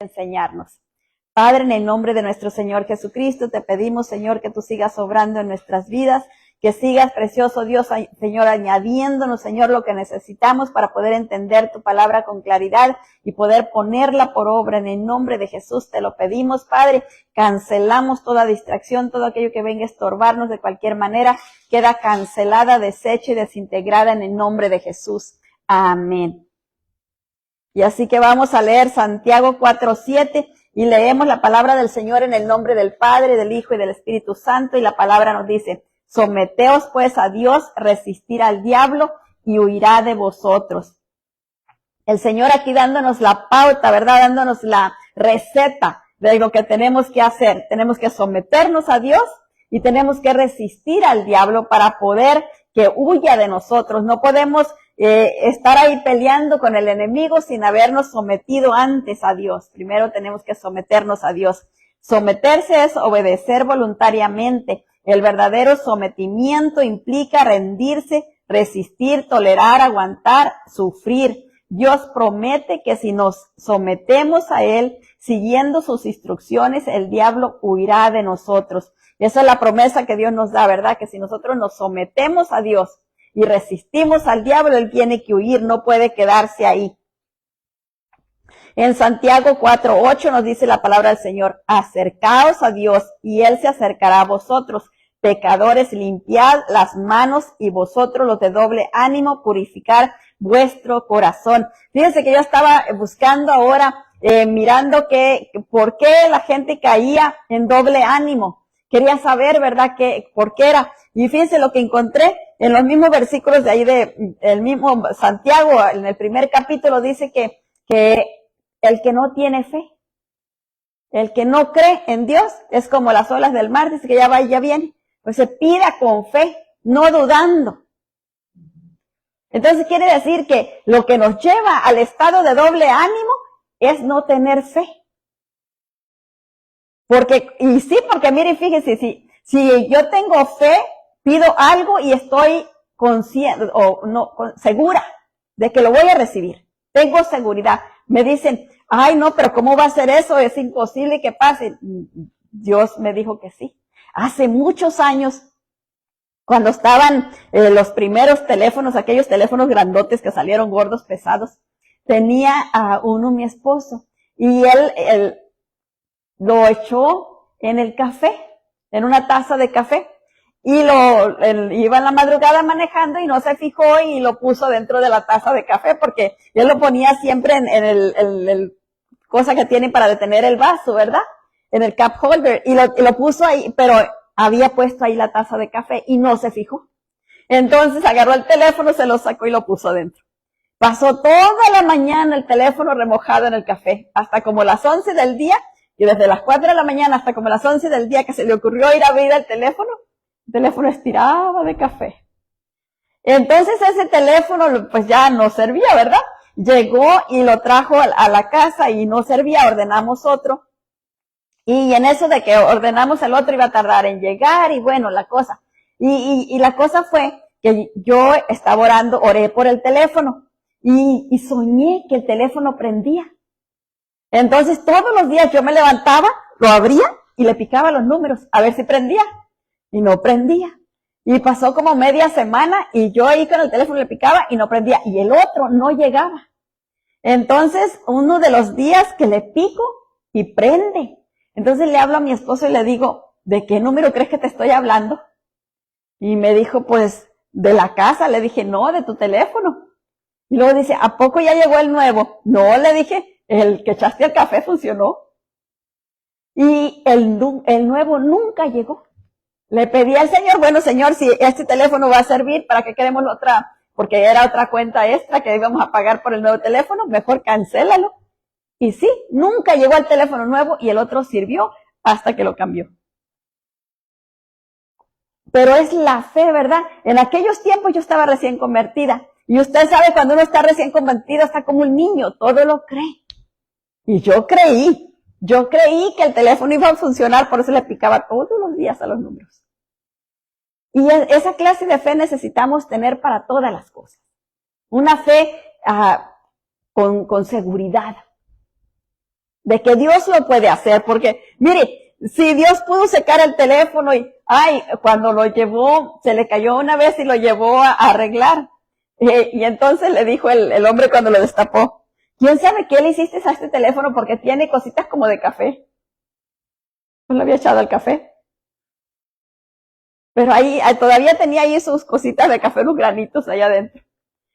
enseñarnos. Padre, en el nombre de nuestro Señor Jesucristo, te pedimos, Señor, que tú sigas obrando en nuestras vidas, que sigas, precioso Dios, Señor, añadiéndonos, Señor, lo que necesitamos para poder entender tu palabra con claridad y poder ponerla por obra. En el nombre de Jesús te lo pedimos, Padre. Cancelamos toda distracción, todo aquello que venga a estorbarnos de cualquier manera, queda cancelada, deshecha y desintegrada en el nombre de Jesús. Amén. Y así que vamos a leer Santiago 4:7 y leemos la palabra del Señor en el nombre del Padre, del Hijo y del Espíritu Santo. Y la palabra nos dice: someteos pues a Dios, resistir al diablo y huirá de vosotros. El Señor aquí dándonos la pauta, ¿verdad? Dándonos la receta de lo que tenemos que hacer. Tenemos que someternos a Dios y tenemos que resistir al diablo para poder que huya de nosotros. No podemos estar ahí peleando con el enemigo sin habernos sometido antes a Dios. Primero tenemos que someternos a Dios. Someterse es obedecer voluntariamente. El verdadero sometimiento implica rendirse, resistir, tolerar, aguantar, sufrir. Dios promete que si nos sometemos a Él, siguiendo sus instrucciones, el diablo huirá de nosotros. Esa es la promesa que Dios nos da, ¿verdad? Que si nosotros nos sometemos a Dios y resistimos al diablo, él tiene que huir, no puede quedarse ahí. En Santiago 4:8 nos dice la palabra del Señor: acercaos a Dios y Él se acercará a vosotros. Pecadores, limpiad las manos, y vosotros los de doble ánimo, purificar vuestro corazón. Fíjense que yo estaba buscando ahora, mirando por qué la gente caía en doble ánimo. Quería saber, ¿verdad?, por qué era. Y fíjense lo que encontré en los mismos versículos de ahí el mismo Santiago, en el primer capítulo, dice que el que no tiene fe, el que no cree en Dios, es como las olas del mar, dice que ya va y ya viene. Pues se pida con fe, no dudando. Entonces quiere decir que lo que nos lleva al estado de doble ánimo es no tener fe. Porque miren, fíjense, si yo tengo fe, pido algo y estoy consciente segura de que lo voy a recibir. Tengo seguridad. Me dicen, ay no, pero ¿cómo va a ser eso? Es imposible que pase. Dios me dijo que sí. Hace muchos años, cuando estaban los primeros teléfonos, aquellos teléfonos grandotes que salieron gordos, pesados, tenía a uno mi esposo, y él lo echó en el café, en una taza de café, y él iba en la madrugada manejando y no se fijó y lo puso dentro de la taza de café, porque él lo ponía siempre en el cosa que tiene para detener el vaso, ¿verdad? En el cup holder, y lo puso ahí, pero había puesto ahí la taza de café y no se fijó. Entonces agarró el teléfono, se lo sacó y lo puso dentro. Pasó toda la mañana el teléfono remojado en el café, hasta como las 11 del día, y desde las 4 de la mañana hasta como las 11 del día que se le ocurrió ir a abrir el teléfono estiraba de café. Entonces ese teléfono pues ya no servía, ¿verdad? Llegó y lo trajo a la casa y no servía, ordenamos otro. Y en eso de que ordenamos el otro iba a tardar en llegar, y bueno, la cosa. Y la cosa fue que yo estaba oré por el teléfono y soñé que el teléfono prendía. Entonces todos los días yo me levantaba, lo abría y le picaba los números a ver si prendía. Y no prendía. Y pasó como media semana y yo ahí con el teléfono le picaba y no prendía. Y el otro no llegaba. Entonces uno de los días que le pico y prende. Entonces le hablo a mi esposo y le digo, ¿de qué número crees que te estoy hablando? Y me dijo, pues, de la casa. Le dije, no, de tu teléfono. Y luego dice, ¿a poco ya llegó el nuevo? No, le dije, el que echaste al café funcionó. Y el nuevo nunca llegó. Le pedí al Señor, bueno, Señor, si este teléfono va a servir, ¿para qué queremos otra? Porque era otra cuenta extra que íbamos a pagar por el nuevo teléfono, mejor cancélalo. Y sí, nunca llegó el teléfono nuevo y el otro sirvió hasta que lo cambió. Pero es la fe, ¿verdad? En aquellos tiempos yo estaba recién convertida. Y usted sabe, cuando uno está recién convertido, está como un niño, todo lo cree. Y yo creí que el teléfono iba a funcionar, por eso le picaba todos los días a los números. Y esa clase de fe necesitamos tener para todas las cosas. Una fe con seguridad. de que Dios lo puede hacer, porque mire, si Dios pudo secar el teléfono y, cuando lo llevó, se le cayó una vez y lo llevó a arreglar, y entonces le dijo el hombre cuando lo destapó, ¿quién sabe qué le hiciste a este teléfono? Porque tiene cositas como de café. Pues lo había echado al café. Pero ahí, todavía tenía ahí sus cositas de café, unos granitos allá adentro.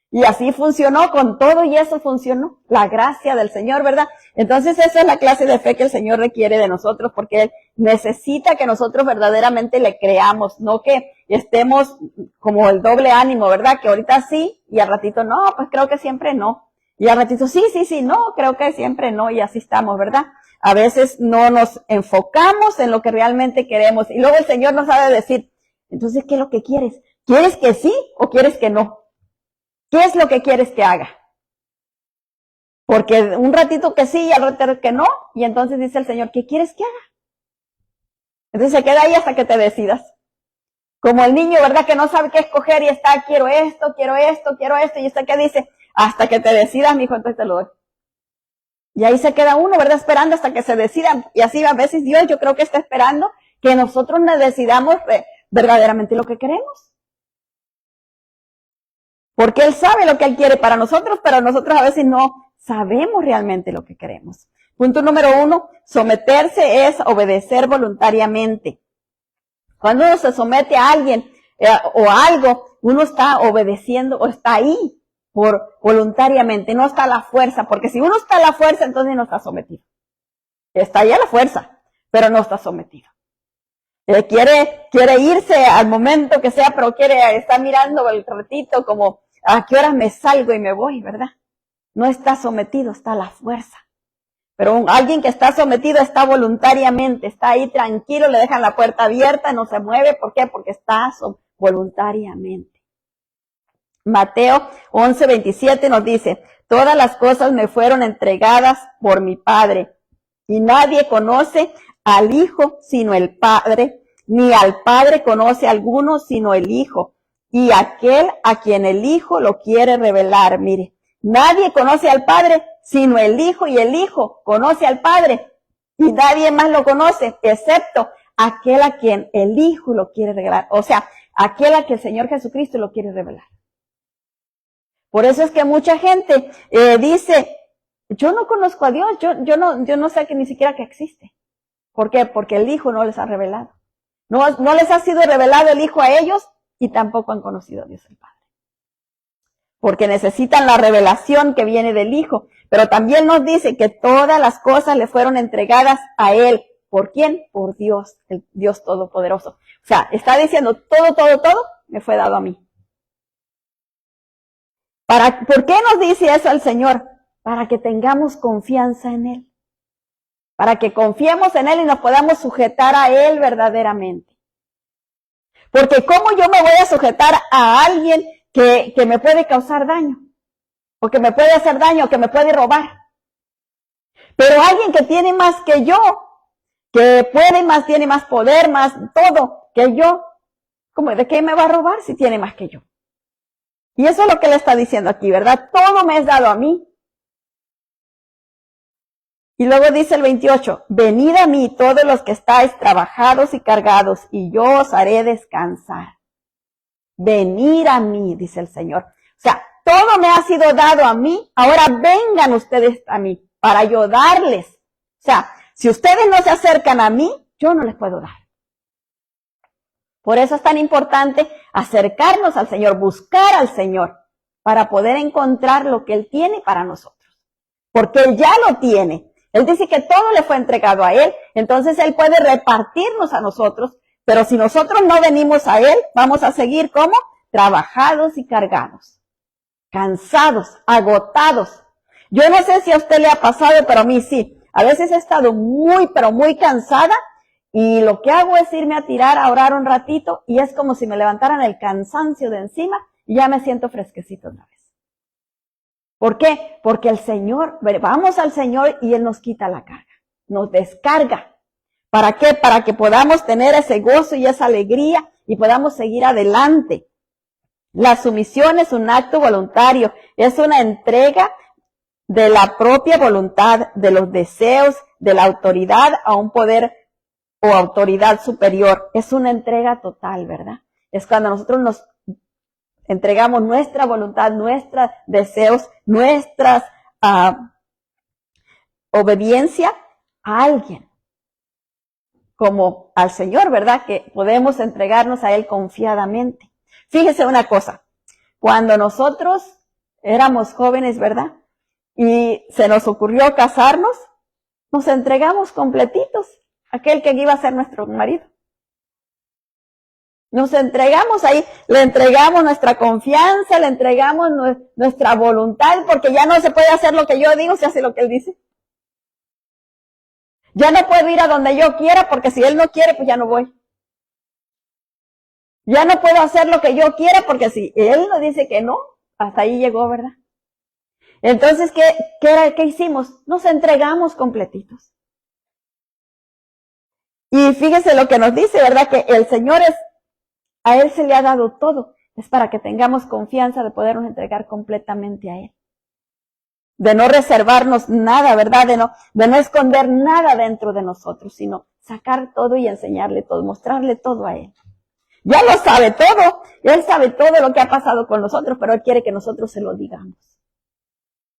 Y así funcionó con todo y eso funcionó. La gracia del Señor, ¿verdad? Entonces esa es la clase de fe que el Señor requiere de nosotros porque Él necesita que nosotros verdaderamente le creamos, no que estemos como el doble ánimo, ¿verdad? Que ahorita sí y al ratito no, pues creo que siempre no. Y al ratito sí, no, creo que siempre no y así estamos, ¿verdad? A veces no nos enfocamos en lo que realmente queremos y luego el Señor nos ha de decir, entonces, ¿qué es lo que quieres? ¿Quieres que sí o quieres que no? ¿Qué es lo que quieres que haga? Porque un ratito que sí y al ratito que no, y entonces dice el Señor, ¿qué quieres que haga? Entonces se queda ahí hasta que te decidas. Como el niño, ¿verdad? Que no sabe qué escoger y está, quiero esto, y usted qué dice, hasta que te decidas, mijo, entonces te lo doy. Y ahí se queda uno, ¿verdad? Esperando hasta que se decidan. Y así a veces Dios, yo creo que está esperando que nosotros nos decidamos verdaderamente lo que queremos. Porque Él sabe lo que Él quiere para nosotros, pero nosotros a veces no sabemos realmente lo que queremos. Punto número 1, someterse es obedecer voluntariamente. Cuando uno se somete a alguien o a algo, uno está obedeciendo o está ahí por voluntariamente, no está a la fuerza, porque si uno está a la fuerza, entonces no está sometido. Está ahí a la fuerza, pero no está sometido. Quiere irse al momento que sea, pero está mirando el ratito como a qué horas me salgo y me voy, ¿verdad? No está sometido, está a la fuerza. Pero alguien que está sometido está voluntariamente, está ahí tranquilo, le dejan la puerta abierta, no se mueve. ¿Por qué? Porque está voluntariamente. Mateo 11:27 nos dice, todas las cosas me fueron entregadas por mi Padre, y nadie conoce al Hijo sino el Padre, ni al Padre conoce a alguno sino el Hijo, y aquel a quien el Hijo lo quiere revelar. Mire, nadie conoce al Padre sino el Hijo, y el Hijo conoce al Padre, y nadie más lo conoce, excepto aquel a quien el Hijo lo quiere revelar. O sea, aquel a quien el Señor Jesucristo lo quiere revelar. Por eso es que mucha gente dice, yo no conozco a Dios, yo no sé que ni siquiera que existe. ¿Por qué? Porque el Hijo no les ha revelado. No les ha sido revelado el Hijo a ellos y tampoco han conocido a Dios el Padre. Porque necesitan la revelación que viene del Hijo. Pero también nos dice que todas las cosas le fueron entregadas a Él. ¿Por quién? Por Dios, el Dios Todopoderoso. O sea, está diciendo todo me fue dado a mí. ¿Por qué nos dice eso el Señor? Para que tengamos confianza en Él. Para que confiemos en Él y nos podamos sujetar a Él verdaderamente. Porque ¿cómo yo me voy a sujetar a alguien que me puede causar daño? O que me puede hacer daño, o que me puede robar. Pero alguien que tiene más que yo, que puede más, tiene más poder, más todo que yo, ¿cómo? ¿De qué me va a robar si tiene más que yo? Y eso es lo que le está diciendo aquí, ¿verdad? Todo me es dado a mí. Y luego dice el 28, venid a mí todos los que estáis trabajados y cargados, y yo os haré descansar. Venid a mí, dice el Señor. O sea, todo me ha sido dado a mí, ahora vengan ustedes a mí para yo darles. O sea, si ustedes no se acercan a mí, yo no les puedo dar. Por eso es tan importante acercarnos al Señor, buscar al Señor, para poder encontrar lo que Él tiene para nosotros. Porque Él ya lo tiene. Él dice que todo le fue entregado a Él, entonces Él puede repartirnos a nosotros, pero si nosotros no venimos a Él, vamos a seguir como trabajados y cargados, cansados, agotados. Yo no sé si a usted le ha pasado, pero a mí sí. A veces he estado muy, pero muy cansada y lo que hago es irme a tirar, a orar un ratito y es como si me levantaran el cansancio de encima y ya me siento fresquecito otra vez. ¿Por qué? Porque el Señor, vamos al Señor y Él nos quita la carga, nos descarga. ¿Para qué? Para que podamos tener ese gozo y esa alegría y podamos seguir adelante. La sumisión es un acto voluntario, es una entrega de la propia voluntad, de los deseos, de la autoridad a un poder o autoridad superior. Es una entrega total, ¿verdad? Es cuando nosotros nos entregamos nuestra voluntad, nuestros deseos, nuestras obediencia a alguien, como al Señor, ¿verdad? Que podemos entregarnos a Él confiadamente. Fíjese una cosa, cuando nosotros éramos jóvenes, ¿verdad? Y se nos ocurrió casarnos, nos entregamos completitos a aquel que iba a ser nuestro marido. Nos entregamos ahí, le entregamos nuestra confianza, le entregamos nuestra voluntad, porque ya no se puede hacer lo que yo digo, se hace lo que Él dice. Ya no puedo ir a donde yo quiera, porque si Él no quiere, pues ya no voy. Ya no puedo hacer lo que yo quiera, porque si Él nos dice que no, hasta ahí llegó, ¿verdad? Entonces, ¿qué hicimos? Nos entregamos completitos. Y fíjese lo que nos dice, ¿verdad? Que el Señor a Él se le ha dado todo. Es para que tengamos confianza de podernos entregar completamente a Él. De no reservarnos nada, ¿verdad? De no esconder nada dentro de nosotros, sino sacar todo y enseñarle todo, mostrarle todo a Él. Ya lo sabe todo. Él sabe todo lo que ha pasado con nosotros, pero Él quiere que nosotros se lo digamos.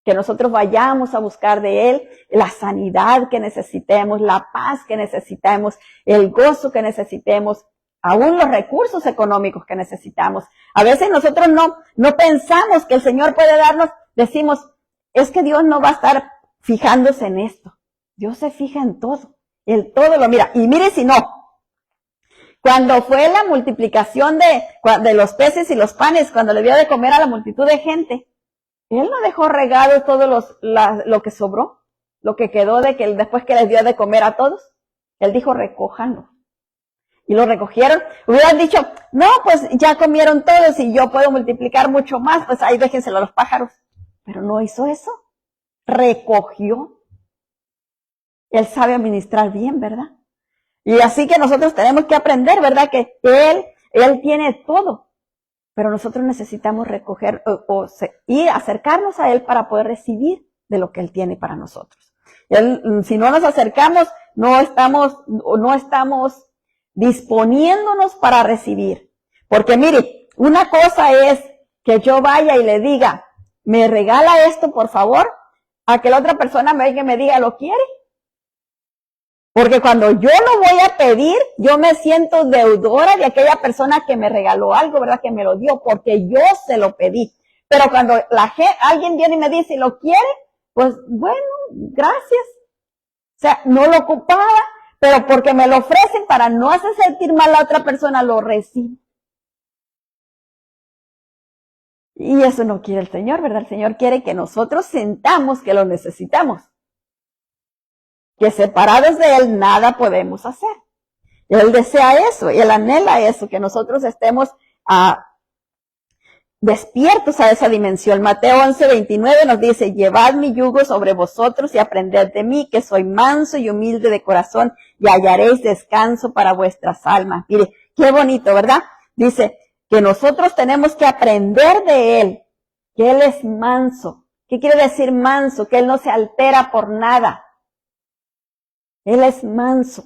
Que nosotros vayamos a buscar de Él la sanidad que necesitemos, la paz que necesitemos, el gozo que necesitemos, aún los recursos económicos que necesitamos. A veces nosotros no pensamos que el Señor puede darnos, decimos, es que Dios no va a estar fijándose en esto. Dios se fija en todo. Él todo lo mira. Y mire si no. Cuando fue la multiplicación de los peces y los panes, cuando le dio de comer a la multitud de gente, Él no dejó regado todo lo que sobró, lo que quedó después que les dio de comer a todos. Él dijo, recójanlo. Y lo recogieron. Hubieran dicho, no, pues ya comieron todos y yo puedo multiplicar mucho más, pues ahí déjenselo a los pájaros. Pero no hizo eso. Recogió. Él sabe administrar bien, ¿verdad? Y así que nosotros tenemos que aprender, ¿verdad? Que Él tiene todo. Pero nosotros necesitamos recoger y acercarnos a Él para poder recibir de lo que Él tiene para nosotros. Si no nos acercamos, no estamos disponiéndonos para recibir. Porque mire, una cosa es que yo vaya y le diga, me regala esto por favor, a que la otra persona me venga y me diga, ¿lo quiere? Porque cuando yo lo voy a pedir, yo me siento deudora de aquella persona que me regaló algo, ¿verdad? Que me lo dio, porque yo se lo pedí. Pero cuando alguien viene y me dice, ¿lo quiere? Pues bueno, gracias. O sea, no lo ocupaba, pero porque me lo ofrecen para no hacer sentir mal a la otra persona, lo recibo. Y eso no quiere el Señor, ¿verdad? El Señor quiere que nosotros sintamos que lo necesitamos. Que separados de Él nada podemos hacer. Él desea eso, y Él anhela eso, que nosotros estemos despiertos a esa dimensión. Mateo 11:29 nos dice, llevad mi yugo sobre vosotros y aprended de mí, que soy manso y humilde de corazón, y hallaréis descanso para vuestras almas. Mire, qué bonito, ¿verdad? Dice que nosotros tenemos que aprender de Él, que Él es manso. ¿Qué quiere decir manso? Que Él no se altera por nada. Él es manso.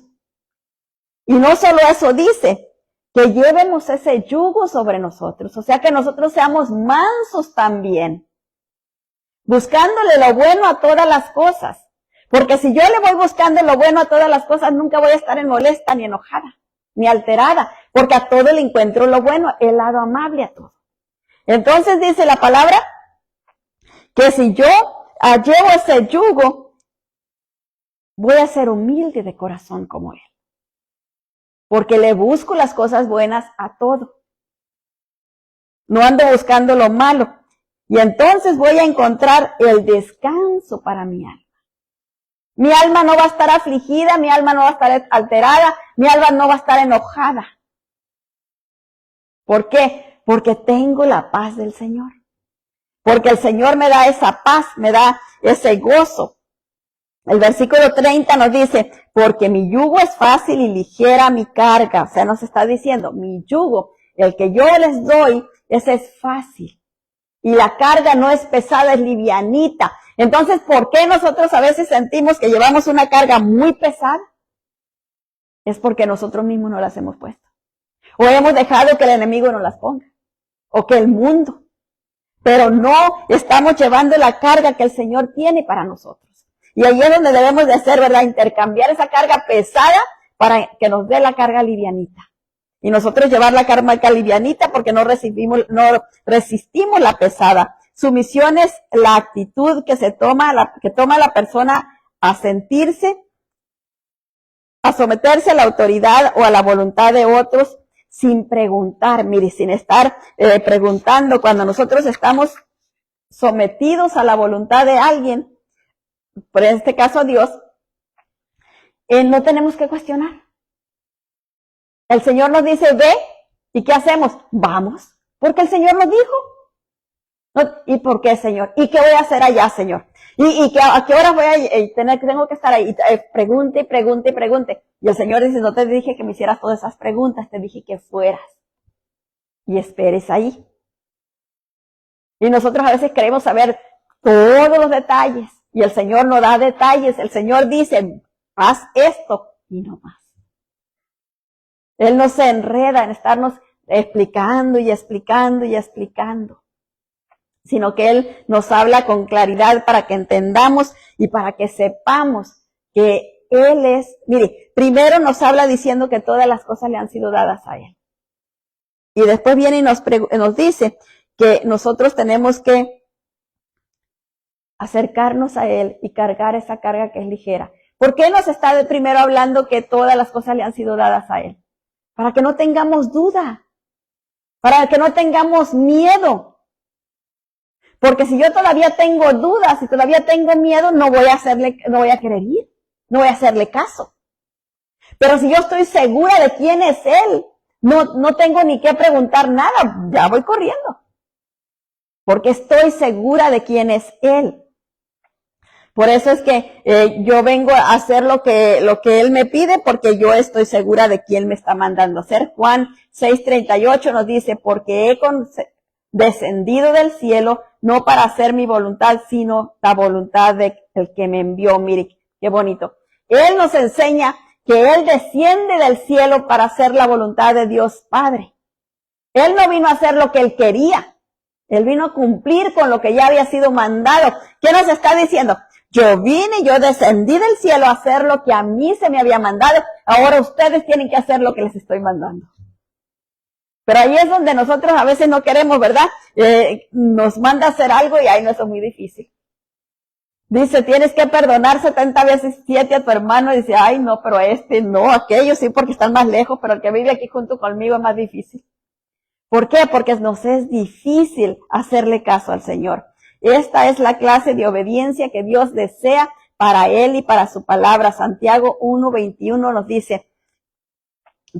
Y no solo eso dice, que llevemos ese yugo sobre nosotros. O sea, que nosotros seamos mansos también. Buscándole lo bueno a todas las cosas. Porque si yo le voy buscando lo bueno a todas las cosas, nunca voy a estar en molesta, ni enojada, ni alterada. Porque a todo le encuentro lo bueno, el lado amable a todo. Entonces dice la palabra, que si yo llevo ese yugo, voy a ser humilde de corazón como Él. Porque le busco las cosas buenas a todo. No ando buscando lo malo. Y entonces voy a encontrar el descanso para mi alma. Mi alma no va a estar afligida, mi alma no va a estar alterada, mi alma no va a estar enojada. ¿Por qué? Porque tengo la paz del Señor. Porque el Señor me da esa paz, me da ese gozo. El versículo 30 nos dice, porque mi yugo es fácil y ligera mi carga. O sea, nos está diciendo, mi yugo, el que yo les doy, ese es fácil. Y la carga no es pesada, es livianita. Entonces, ¿por qué nosotros a veces sentimos que llevamos una carga muy pesada? Es porque nosotros mismos no las hemos puesto. O hemos dejado que el enemigo nos las ponga. O que el mundo. Pero no estamos llevando la carga que el Señor tiene para nosotros. Y ahí es donde debemos de hacer, ¿verdad? Intercambiar esa carga pesada para que nos dé la carga livianita. Y nosotros llevar la carga livianita porque no resistimos la pesada. Su misión es la actitud que toma la persona a sentirse, a someterse a la autoridad o a la voluntad de otros sin preguntar, mire, sin estar preguntando. Cuando nosotros estamos sometidos a la voluntad de alguien, por este caso Dios, no tenemos que cuestionar. El Señor nos dice, ve, ¿y qué hacemos? Vamos, porque el Señor nos dijo. ¿Y por qué, Señor? ¿Y qué voy a hacer allá, Señor? ¿Y a qué hora voy a tengo que estar ahí? Y pregunte y pregunte y pregunte. Y el Señor dice, no te dije que me hicieras todas esas preguntas, te dije que fueras y esperes ahí. Y nosotros a veces queremos saber todos los detalles y el Señor no da detalles. El Señor dice, haz esto y no más. Él no se enreda en estarnos explicando y explicando y explicando, sino que Él nos habla con claridad para que entendamos y para que sepamos que Él es, mire, primero nos habla diciendo que todas las cosas le han sido dadas a Él. Y después viene y nos dice que nosotros tenemos que acercarnos a Él y cargar esa carga que es ligera. ¿Por qué nos está primero hablando que todas las cosas le han sido dadas a Él? Para que no tengamos duda, para que no tengamos miedo. Porque si yo todavía tengo dudas, si todavía tengo miedo, no voy a querer ir, no voy a hacerle caso. Pero si yo estoy segura de quién es Él, no tengo ni que preguntar nada, ya voy corriendo. Porque estoy segura de quién es Él. Por eso es que yo vengo a hacer lo que Él me pide, porque yo estoy segura de quién me está mandando a hacer. Juan 6:38 nos dice, porque he descendido del cielo, no para hacer mi voluntad, sino la voluntad del que me envió. Mire, qué bonito. Él nos enseña que Él desciende del cielo para hacer la voluntad de Dios Padre. Él no vino a hacer lo que Él quería. Él vino a cumplir con lo que ya había sido mandado. ¿Qué nos está diciendo? Yo vine, yo descendí del cielo a hacer lo que a mí se me había mandado. Ahora ustedes tienen que hacer lo que les estoy mandando. Pero ahí es donde nosotros a veces no queremos, ¿verdad? Nos manda a hacer algo y ahí no, eso es muy difícil. Dice, tienes que perdonar 70 veces 7 a tu hermano. Y dice, ay, no, pero no, aquellos sí, porque están más lejos, pero el que vive aquí junto conmigo es más difícil. ¿Por qué? Porque nos es difícil hacerle caso al Señor. Esta es la clase de obediencia que Dios desea para Él y para su palabra. Santiago 1:21 nos dice,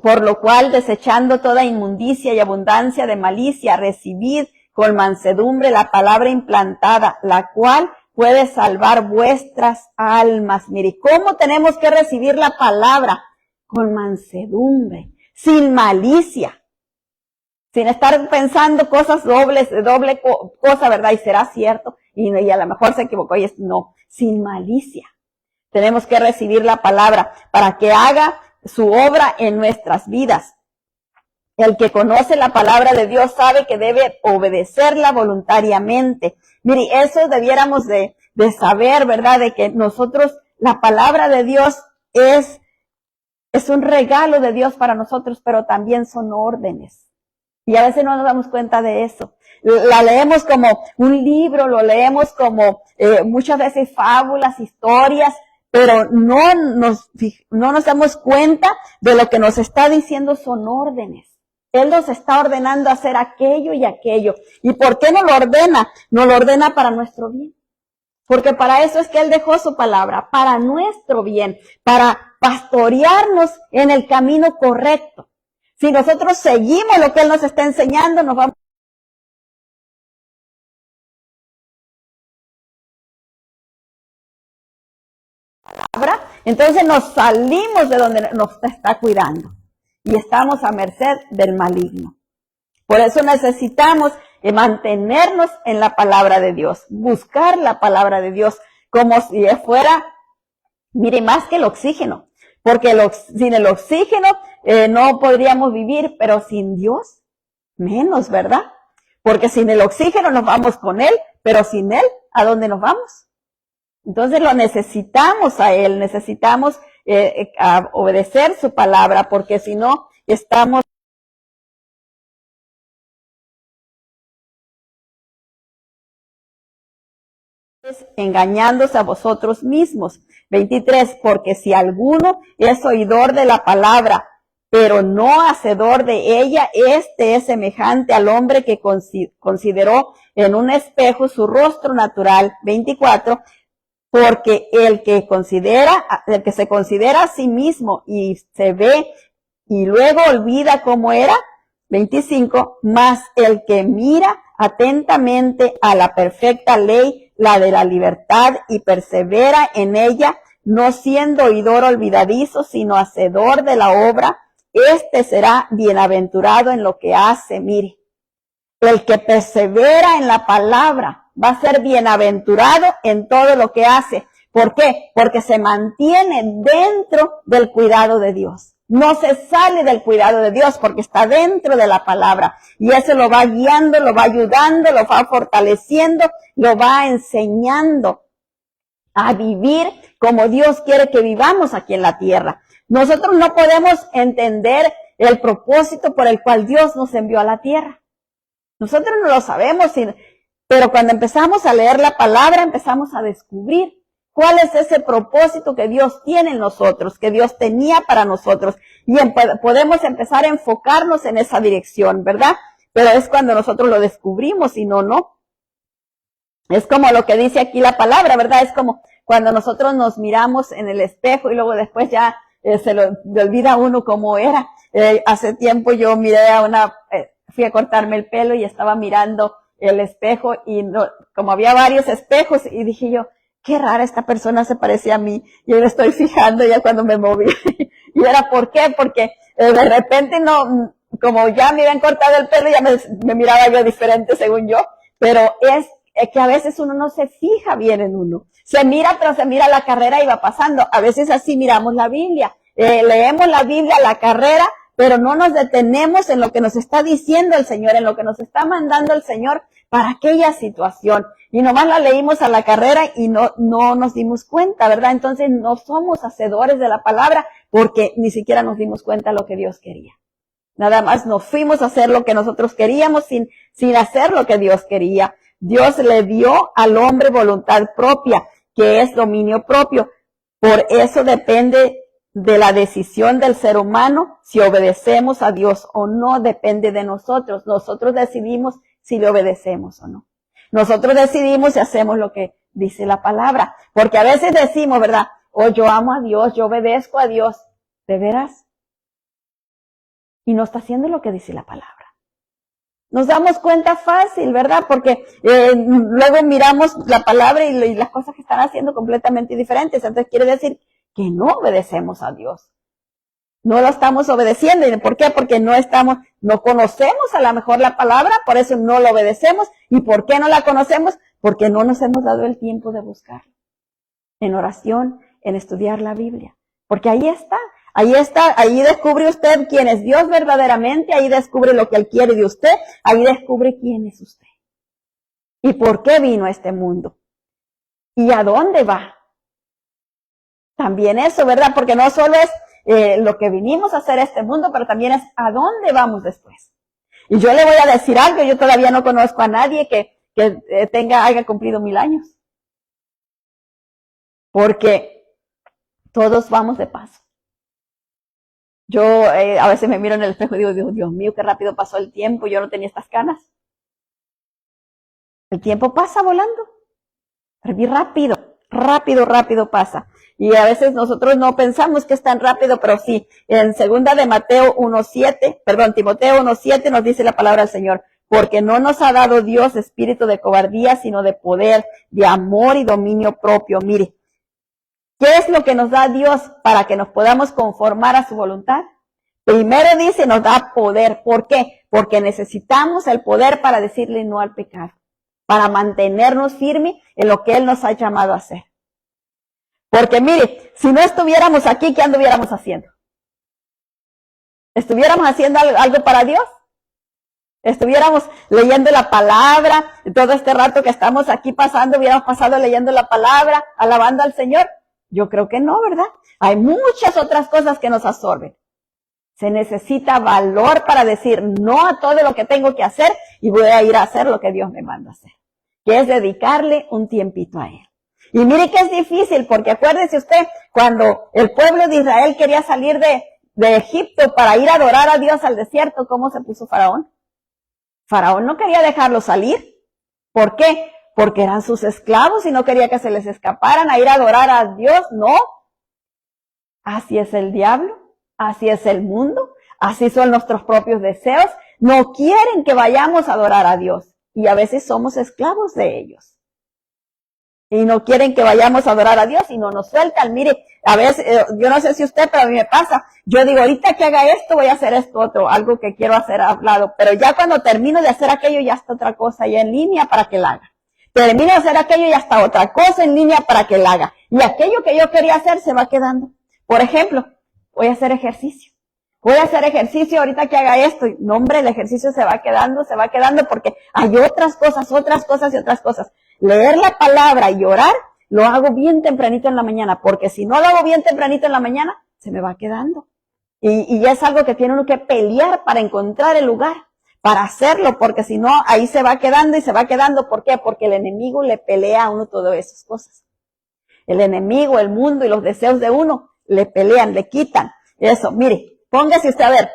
por lo cual, desechando toda inmundicia y abundancia de malicia, recibid con mansedumbre la palabra implantada, la cual puede salvar vuestras almas. Mire, ¿cómo tenemos que recibir la palabra? Con mansedumbre, sin malicia. Sin estar pensando cosas doble cosa, ¿verdad? Y será cierto, y a lo mejor se equivocó, y no, sin malicia. Tenemos que recibir la palabra para que haga su obra en nuestras vidas. El que conoce la palabra de Dios sabe que debe obedecerla voluntariamente. Mire, eso debiéramos de saber, ¿verdad? De que nosotros, la palabra de Dios es un regalo de Dios para nosotros, pero también son órdenes. Y a veces no nos damos cuenta de eso. La leemos como un libro, lo leemos como muchas veces fábulas, historias, pero no nos damos cuenta de lo que nos está diciendo son órdenes. Él nos está ordenando hacer aquello y aquello. ¿Y por qué nos lo ordena? Nos lo ordena para nuestro bien. Porque para eso es que Él dejó su palabra, para nuestro bien, para pastorearnos en el camino correcto. Si nosotros seguimos lo que Él nos está enseñando, nos vamos a la palabra, entonces nos salimos de donde nos está cuidando y estamos a merced del maligno. Por eso necesitamos mantenernos en la palabra de Dios, buscar la palabra de Dios como si fuera, mire, más que el oxígeno, porque sin el oxígeno no podríamos vivir, pero sin Dios, menos, ¿verdad? Porque sin el oxígeno nos vamos con Él, pero sin Él, ¿a dónde nos vamos? Entonces lo necesitamos a Él, necesitamos a obedecer su palabra, porque si no, estamos engañándose a vosotros mismos. 23, porque si alguno es oidor de la palabra, pero no hacedor de ella, este es semejante al hombre que consideró en un espejo su rostro natural. 24, porque el que se considera a sí mismo y se ve y luego olvida cómo era. 25, más el que mira atentamente a la perfecta ley, la de la libertad, y persevera en ella, no siendo oidor olvidadizo, sino hacedor de la obra, este será bienaventurado en lo que hace. Mire, el que persevera en la palabra va a ser bienaventurado en todo lo que hace. ¿Por qué? Porque se mantiene dentro del cuidado de Dios. No se sale del cuidado de Dios porque está dentro de la palabra. Y eso lo va guiando, lo va ayudando, lo va fortaleciendo, lo va enseñando a vivir como Dios quiere que vivamos aquí en la tierra. Nosotros no podemos entender el propósito por el cual Dios nos envió a la tierra. Nosotros no lo sabemos, pero cuando empezamos a leer la palabra, empezamos a descubrir cuál es ese propósito que Dios tiene en nosotros, que Dios tenía para nosotros. Y podemos empezar a enfocarnos en esa dirección, ¿verdad? Pero es cuando nosotros lo descubrimos y no. Es como lo que dice aquí la palabra, ¿verdad? Es como cuando nosotros nos miramos en el espejo y luego después ya se le olvida a uno cómo era. Hace tiempo yo miré fui a cortarme el pelo y estaba mirando el espejo y como había varios espejos y dije yo, qué rara, esta persona se parecía a mí. Y yo me estoy fijando ya cuando me moví. Y era, ¿por qué? Porque de repente como ya me habían cortado el pelo, ya me miraba yo diferente según yo. Pero es que a veces uno no se fija bien en uno. Se mira, pero se mira la carrera y va pasando. A veces así miramos la Biblia. Leemos la Biblia, la carrera, pero no nos detenemos en lo que nos está diciendo el Señor, en lo que nos está mandando el Señor para aquella situación. Y nomás la leímos a la carrera y no nos dimos cuenta, ¿verdad? Entonces no somos hacedores de la palabra porque ni siquiera nos dimos cuenta de lo que Dios quería. Nada más nos fuimos a hacer lo que nosotros queríamos sin hacer lo que Dios quería. Dios le dio al hombre voluntad propia, que es dominio propio. Por eso depende de la decisión del ser humano si obedecemos a Dios o no, depende de nosotros. Nosotros decidimos si le obedecemos o no. Nosotros decidimos si hacemos lo que dice la palabra. Porque a veces decimos, ¿verdad? Yo amo a Dios, yo obedezco a Dios. ¿De veras? Y no está haciendo lo que dice la palabra. Nos damos cuenta fácil, ¿verdad? Porque luego miramos la palabra y las cosas que están haciendo completamente diferentes. Entonces quiere decir que no obedecemos a Dios. No lo estamos obedeciendo. ¿Y por qué? Porque no conocemos a lo mejor la palabra, por eso no lo obedecemos. ¿Y por qué no la conocemos? Porque no nos hemos dado el tiempo de buscarla. En oración, en estudiar la Biblia. Porque ahí está, ahí descubre usted quién es Dios verdaderamente, ahí descubre lo que Él quiere de usted, ahí descubre quién es usted. Y por qué vino a este mundo. Y a dónde va. También eso, ¿verdad? Porque no solo es lo que vinimos a hacer a este mundo, pero también es a dónde vamos después. Y yo le voy a decir algo, yo todavía no conozco a nadie que haya cumplido 1000 años. Porque todos vamos de paso. Yo a veces me miro en el espejo y digo, Dios mío, qué rápido pasó el tiempo, yo no tenía estas canas. El tiempo pasa volando. Rápido pasa. Y a veces nosotros no pensamos que es tan rápido, pero sí. En segunda de Timoteo 1:7 nos dice la palabra del Señor, porque no nos ha dado Dios espíritu de cobardía, sino de poder, de amor y dominio propio. Mire, ¿qué es lo que nos da Dios para que nos podamos conformar a su voluntad? Primero dice, nos da poder. ¿Por qué? Porque necesitamos el poder para decirle no al pecado, para mantenernos firmes en lo que Él nos ha llamado a hacer. Porque mire, si no estuviéramos aquí, ¿qué anduviéramos haciendo? ¿Estuviéramos haciendo algo para Dios? ¿Estuviéramos leyendo la palabra? Todo este rato que estamos aquí pasando, hubiéramos pasado leyendo la palabra, alabando al Señor. Yo creo que no, ¿verdad? Hay muchas otras cosas que nos absorben. Se necesita valor para decir no a todo lo que tengo que hacer y voy a ir a hacer lo que Dios me manda a hacer, que es dedicarle un tiempito a Él. Y mire que es difícil, porque acuérdese usted, cuando el pueblo de Israel quería salir de Egipto para ir a adorar a Dios al desierto, ¿cómo se puso Faraón? Faraón no quería dejarlos salir. ¿Por qué? Porque eran sus esclavos y no quería que se les escaparan a ir a adorar a Dios. No. Así es el diablo, así es el mundo, así son nuestros propios deseos. No quieren que vayamos a adorar a Dios y a veces somos esclavos de ellos. Y no quieren que vayamos a adorar a Dios y no nos sueltan. Mire, a veces, yo no sé si usted, pero a mí me pasa. Yo digo, ahorita que haga esto, voy a hacer esto otro, algo que quiero hacer hablado. Pero ya cuando termino de hacer aquello, ya está otra cosa ya en línea para que la haga. Termino de hacer aquello, ya está otra cosa en línea para que la haga. Y aquello que yo quería hacer se va quedando. Por ejemplo, voy a hacer ejercicio. Voy a hacer ejercicio ahorita que haga esto. Y, no, hombre, el ejercicio se va quedando porque hay otras cosas y otras cosas. Leer la palabra y orar, lo hago bien tempranito en la mañana, porque si no lo hago bien tempranito en la mañana, se me va quedando. Y ya es algo que tiene uno que pelear para encontrar el lugar, para hacerlo, porque si no, ahí se va quedando y se va quedando. ¿Por qué? Porque el enemigo le pelea a uno todas esas cosas. El enemigo, el mundo y los deseos de uno le pelean, le quitan. Eso, mire, póngase usted a ver.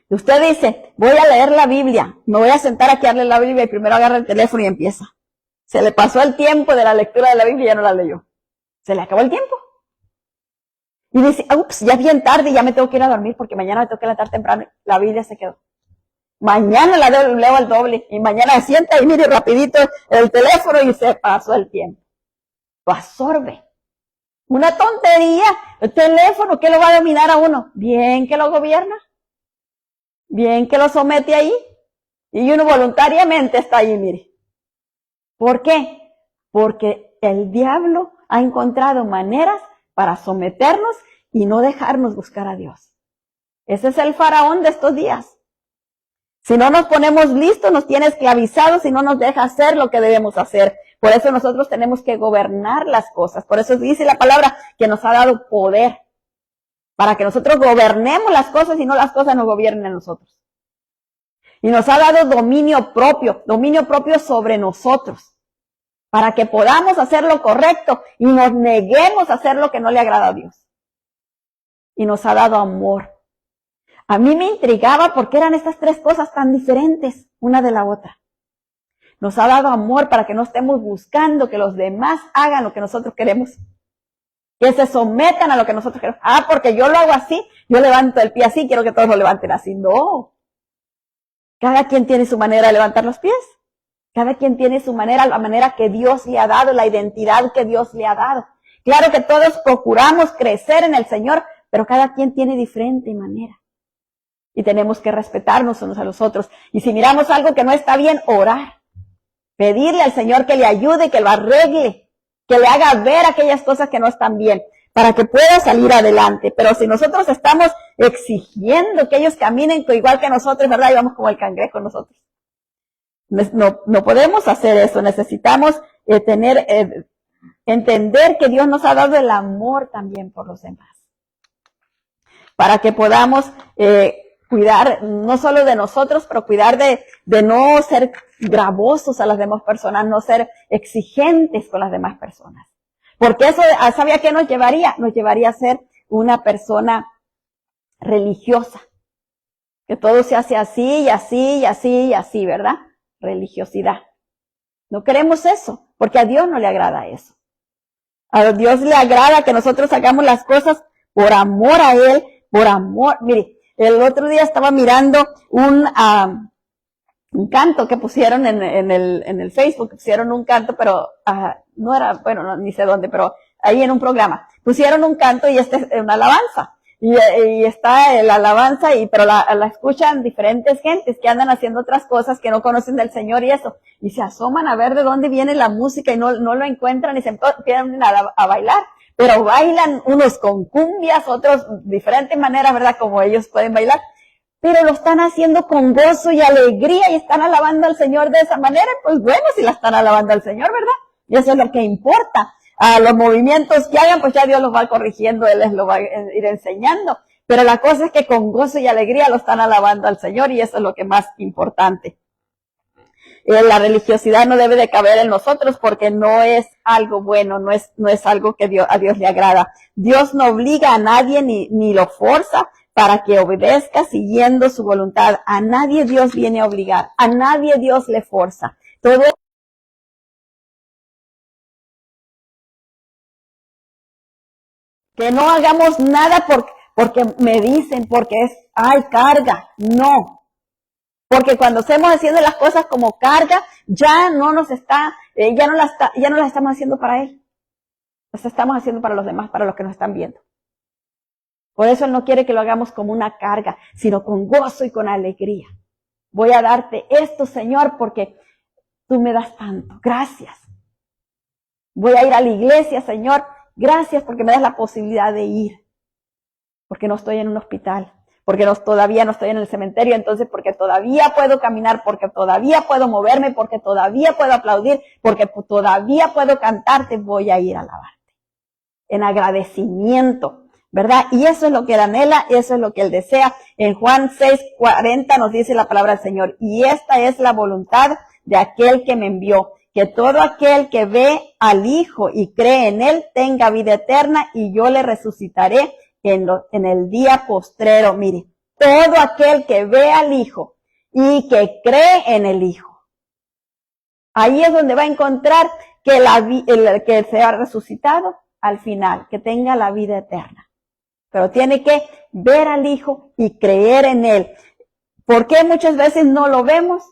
Usted dice, voy a leer la Biblia, me voy a sentar aquí a leer la Biblia y primero agarra el teléfono y empieza. Se le pasó el tiempo de la lectura de la Biblia y ya no la leyó. Se le acabó el tiempo. Y dice, ups, ya es bien tarde y ya me tengo que ir a dormir porque mañana me tengo que levantar temprano. La Biblia se quedó. Mañana la leo al doble y mañana sienta y mire rapidito el teléfono y se pasó el tiempo. Lo absorbe. Una tontería. El teléfono, ¿qué lo va a dominar a uno? Bien que lo gobierna. Bien que lo somete ahí. Y uno voluntariamente está ahí, mire. ¿Por qué? Porque el diablo ha encontrado maneras para someternos y no dejarnos buscar a Dios. Ese es el faraón de estos días. Si no nos ponemos listos, nos tiene esclavizados y no nos deja hacer lo que debemos hacer. Por eso nosotros tenemos que gobernar las cosas. Por eso dice la palabra que nos ha dado poder. Para que nosotros gobernemos las cosas y no las cosas nos gobiernen a nosotros. Y nos ha dado dominio propio sobre nosotros. Para que podamos hacer lo correcto y nos neguemos a hacer lo que no le agrada a Dios. Y nos ha dado amor. A mí me intrigaba porque eran estas tres cosas tan diferentes una de la otra. Nos ha dado amor para que no estemos buscando que los demás hagan lo que nosotros queremos. Que se sometan a lo que nosotros queremos. Ah, porque yo lo hago así, yo levanto el pie así, quiero que todos lo levanten así. No. Cada quien tiene su manera de levantar los pies. Cada quien tiene su manera, la manera que Dios le ha dado, la identidad que Dios le ha dado. Claro que todos procuramos crecer en el Señor, pero cada quien tiene diferente manera. Y tenemos que respetarnos unos a los otros. Y si miramos algo que no está bien, orar. Pedirle al Señor que le ayude, que lo arregle, que le haga ver aquellas cosas que no están bien, para que pueda salir adelante. Pero si nosotros estamos exigiendo que ellos caminen igual que nosotros, ¿verdad? Y vamos como el cangrejo nosotros. No podemos hacer eso. Necesitamos entender que Dios nos ha dado el amor también por los demás. Para que podamos cuidar no solo de nosotros, pero cuidar de no ser gravosos a las demás personas, no ser exigentes con las demás personas. Porque eso, ¿sabe a qué nos llevaría? Nos llevaría a ser una persona religiosa. Que todo se hace así y así y así y así, ¿verdad? Religiosidad. No queremos eso, porque a Dios no le agrada eso. A Dios le agrada que nosotros hagamos las cosas por amor a Él, por amor. Mire, el otro día estaba mirando un canto que pusieron en el Facebook, pusieron un canto, pero no era, bueno, ni sé dónde, pero ahí en un programa. Pusieron un canto y este es una alabanza. y está la alabanza, pero la escuchan diferentes gentes que andan haciendo otras cosas que no conocen del Señor y eso, y se asoman a ver de dónde viene la música y no lo encuentran y se empiezan a bailar, pero bailan unos con cumbias, otros diferentes maneras, ¿verdad? Como ellos pueden bailar, pero lo están haciendo con gozo y alegría y están alabando al Señor de esa manera. Pues bueno, si la están alabando al Señor, ¿verdad? Y eso es lo que importa. A los movimientos que hagan, pues ya Dios los va corrigiendo, Él les lo va a ir enseñando. Pero la cosa es que con gozo y alegría lo están alabando al Señor y eso es lo que más importante. La religiosidad no debe de caber en nosotros porque no es algo bueno, no es algo que a Dios le agrada. Dios no obliga a nadie ni lo forza para que obedezca siguiendo su voluntad. A nadie Dios viene a obligar, a nadie Dios le forza. Todo que no hagamos nada porque me dicen, porque hay carga. No. Porque cuando estemos haciendo las cosas como carga, ya no las estamos haciendo para Él. Las estamos haciendo para los demás, para los que nos están viendo. Por eso Él no quiere que lo hagamos como una carga, sino con gozo y con alegría. Voy a darte esto, Señor, porque tú me das tanto. Gracias. Voy a ir a la iglesia, Señor. Gracias porque me das la posibilidad de ir. Porque no estoy en un hospital. Porque todavía no estoy en el cementerio. Entonces, porque todavía puedo caminar. Porque todavía puedo moverme. Porque todavía puedo aplaudir. Porque todavía puedo cantarte. Voy a ir a alabarte. En agradecimiento. ¿Verdad? Y eso es lo que Él anhela, eso es lo que Él desea. En Juan 6:40 nos dice la palabra del Señor, y esta es la voluntad de aquel que me envió, que todo aquel que ve al Hijo y cree en Él tenga vida eterna, y yo le resucitaré en el día postrero. Mire, todo aquel que ve al Hijo y que cree en el Hijo. Ahí es donde va a encontrar que sea resucitado al final, que tenga la vida eterna. Pero tiene que ver al Hijo y creer en Él. ¿Por qué muchas veces no lo vemos?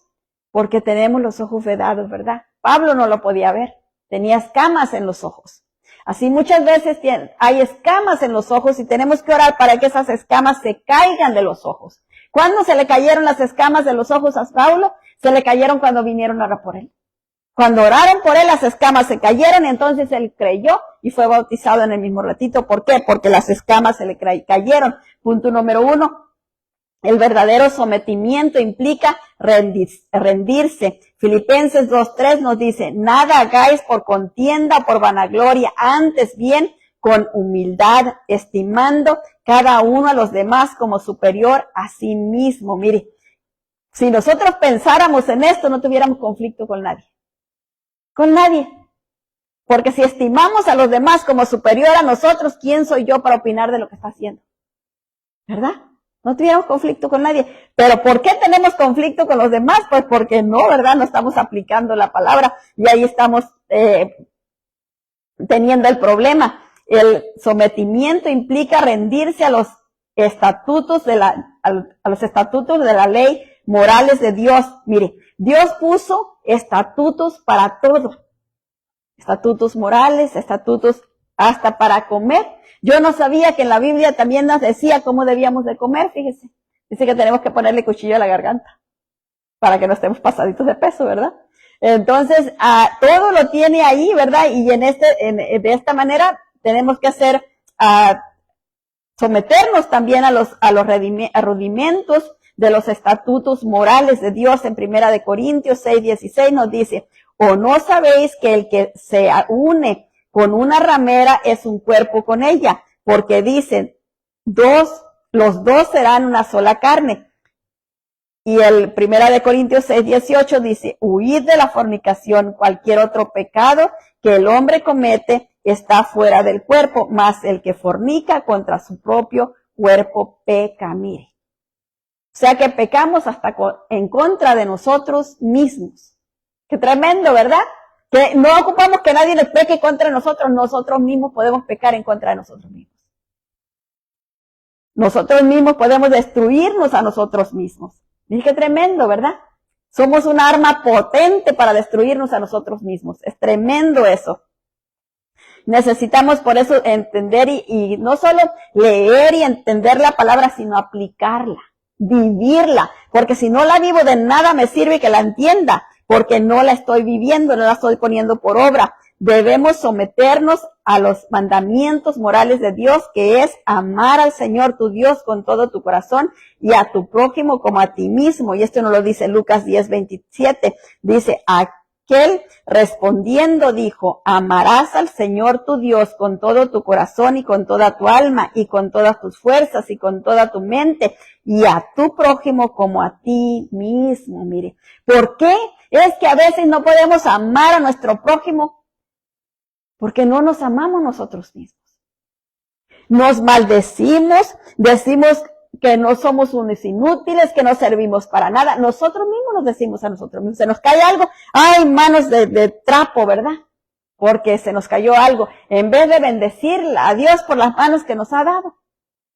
Porque tenemos los ojos vedados, ¿verdad? Pablo no lo podía ver. Tenía escamas en los ojos. Así muchas veces hay escamas en los ojos y tenemos que orar para que esas escamas se caigan de los ojos. ¿Cuándo se le cayeron las escamas de los ojos a Pablo? Se le cayeron cuando vinieron a orar por él. Cuando oraron por él, las escamas se cayeron y entonces él creyó y fue bautizado en el mismo ratito. ¿Por qué? Porque las escamas se le cayeron. Punto número 1. El verdadero sometimiento implica rendirse. Filipenses 2:3 nos dice, nada hagáis por contienda o por vanagloria, antes bien con humildad, estimando cada uno a los demás como superior a sí mismo. Mire, si nosotros pensáramos en esto, no tuviéramos conflicto con nadie. Con nadie. Porque si estimamos a los demás como superior a nosotros, ¿quién soy yo para opinar de lo que está haciendo? ¿Verdad? No tuviéramos conflicto con nadie. Pero ¿por qué tenemos conflicto con los demás? Pues porque no, ¿verdad? No estamos aplicando la palabra y ahí estamos teniendo el problema. El sometimiento implica rendirse a los estatutos de la ley morales de Dios. Mire, Dios puso estatutos para todo. Estatutos morales, estatutos hasta para comer. Yo no sabía que en la Biblia también nos decía cómo debíamos de comer, fíjese. Dice que tenemos que ponerle cuchillo a la garganta para que no estemos pasaditos de peso, ¿verdad? Entonces, todo lo tiene ahí, ¿verdad? Y de esta manera tenemos que someternos también a los rudimentos de los estatutos morales de Dios. En 1 Corintios 6:16 nos dice, ¿o no sabéis que el que se une con una ramera es un cuerpo con ella? Porque dicen, los dos serán una sola carne. Y el 1 Corintios 6:18 dice, huid de la fornicación, cualquier otro pecado que el hombre comete está fuera del cuerpo, mas el que fornica contra su propio cuerpo peca. Mire. O sea que pecamos hasta en contra de nosotros mismos. Qué tremendo, ¿verdad? Que no ocupamos que nadie nos peque contra nosotros mismos podemos pecar en contra de nosotros mismos. Nosotros mismos podemos destruirnos a nosotros mismos. Mire qué tremendo, ¿verdad? Somos un arma potente para destruirnos a nosotros mismos. Es tremendo eso. Necesitamos por eso entender y no solo leer y entender la palabra, sino aplicarla, vivirla, porque si no la vivo de nada me sirve que la entienda, porque no la estoy viviendo, no la estoy poniendo por obra. Debemos someternos a los mandamientos morales de Dios, que es amar al Señor tu Dios con todo tu corazón y a tu prójimo como a ti mismo. Y esto nos lo dice Lucas 10:27. Dice, aquel respondiendo dijo, amarás al Señor tu Dios con todo tu corazón y con toda tu alma y con todas tus fuerzas y con toda tu mente y a tu prójimo como a ti mismo. Mire, ¿por qué es que a veces no podemos amar a nuestro prójimo? Porque no nos amamos nosotros mismos. Nos maldecimos, decimos que no somos unos inútiles, que no servimos para nada. Nosotros mismos nos decimos a nosotros mismos. Se nos cae algo, ¡ay, manos de trapo!, ¿verdad? Porque se nos cayó algo. En vez de bendecir a Dios por las manos que nos ha dado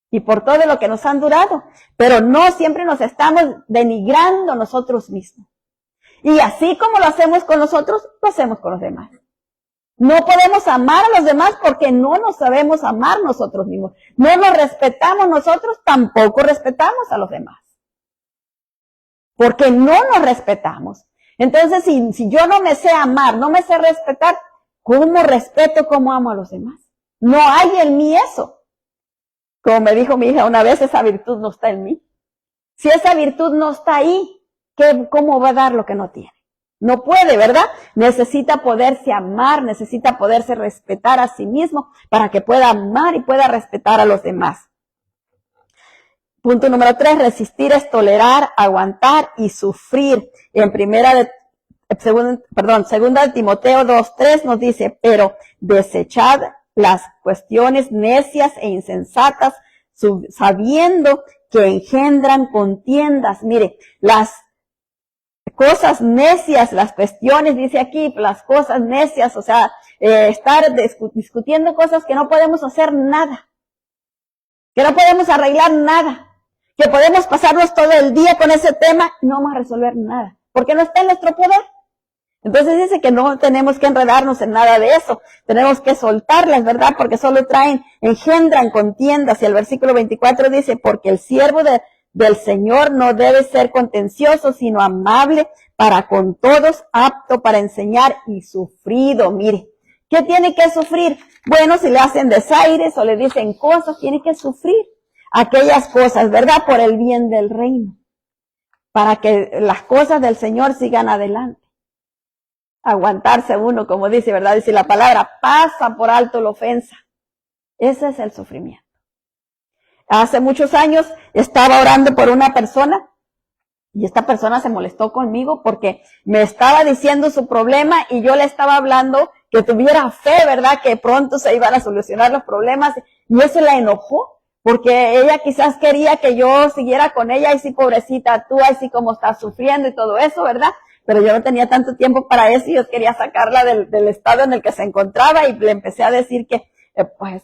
y por todo lo que nos han durado. Pero no siempre nos estamos denigrando nosotros mismos. Y así como lo hacemos con nosotros, lo hacemos con los demás. No podemos amar a los demás porque no nos sabemos amar nosotros mismos. No nos respetamos nosotros, tampoco respetamos a los demás. Porque no nos respetamos. Entonces, si yo no me sé amar, no me sé respetar, ¿cómo respeto, cómo amo a los demás? No hay en mí eso. Como me dijo mi hija una vez, esa virtud no está en mí. Si esa virtud no está ahí, ¿cómo va a dar lo que no tiene? No puede, ¿verdad? Necesita poderse amar, necesita poderse respetar a sí mismo para que pueda amar y pueda respetar a los demás. Punto número 3, resistir es tolerar, aguantar y sufrir. En segunda de Timoteo 2:3 nos dice, pero desechad las cuestiones necias e insensatas, sabiendo que engendran contiendas. Mire, las cosas necias, las cuestiones, dice aquí, las cosas necias, o sea, estar discutiendo cosas que no podemos hacer nada, que no podemos arreglar nada, que podemos pasarnos todo el día con ese tema y no vamos a resolver nada, porque no está en nuestro poder. Entonces dice que no tenemos que enredarnos en nada de eso, tenemos que soltarlas, ¿verdad? Porque solo engendran contiendas. Y el versículo 24 dice, porque el siervo del Señor no debe ser contencioso, sino amable para con todos, apto para enseñar y sufrido. Mire, ¿qué tiene que sufrir? Bueno, si le hacen desaires o le dicen cosas, tiene que sufrir aquellas cosas, ¿verdad? Por el bien del reino, para que las cosas del Señor sigan adelante. Aguantarse uno, como dice, ¿verdad? Dice la palabra, pasa por alto la ofensa. Ese es el sufrimiento. Hace muchos años estaba orando por una persona y esta persona se molestó conmigo porque me estaba diciendo su problema y yo le estaba hablando que tuviera fe, ¿verdad? Que pronto se iban a solucionar los problemas, y eso la enojó porque ella quizás quería que yo siguiera con ella. Y sí, pobrecita tú, así como estás sufriendo y todo eso, ¿verdad? Pero yo no tenía tanto tiempo para eso y yo quería sacarla del estado en el que se encontraba, y le empecé a decir que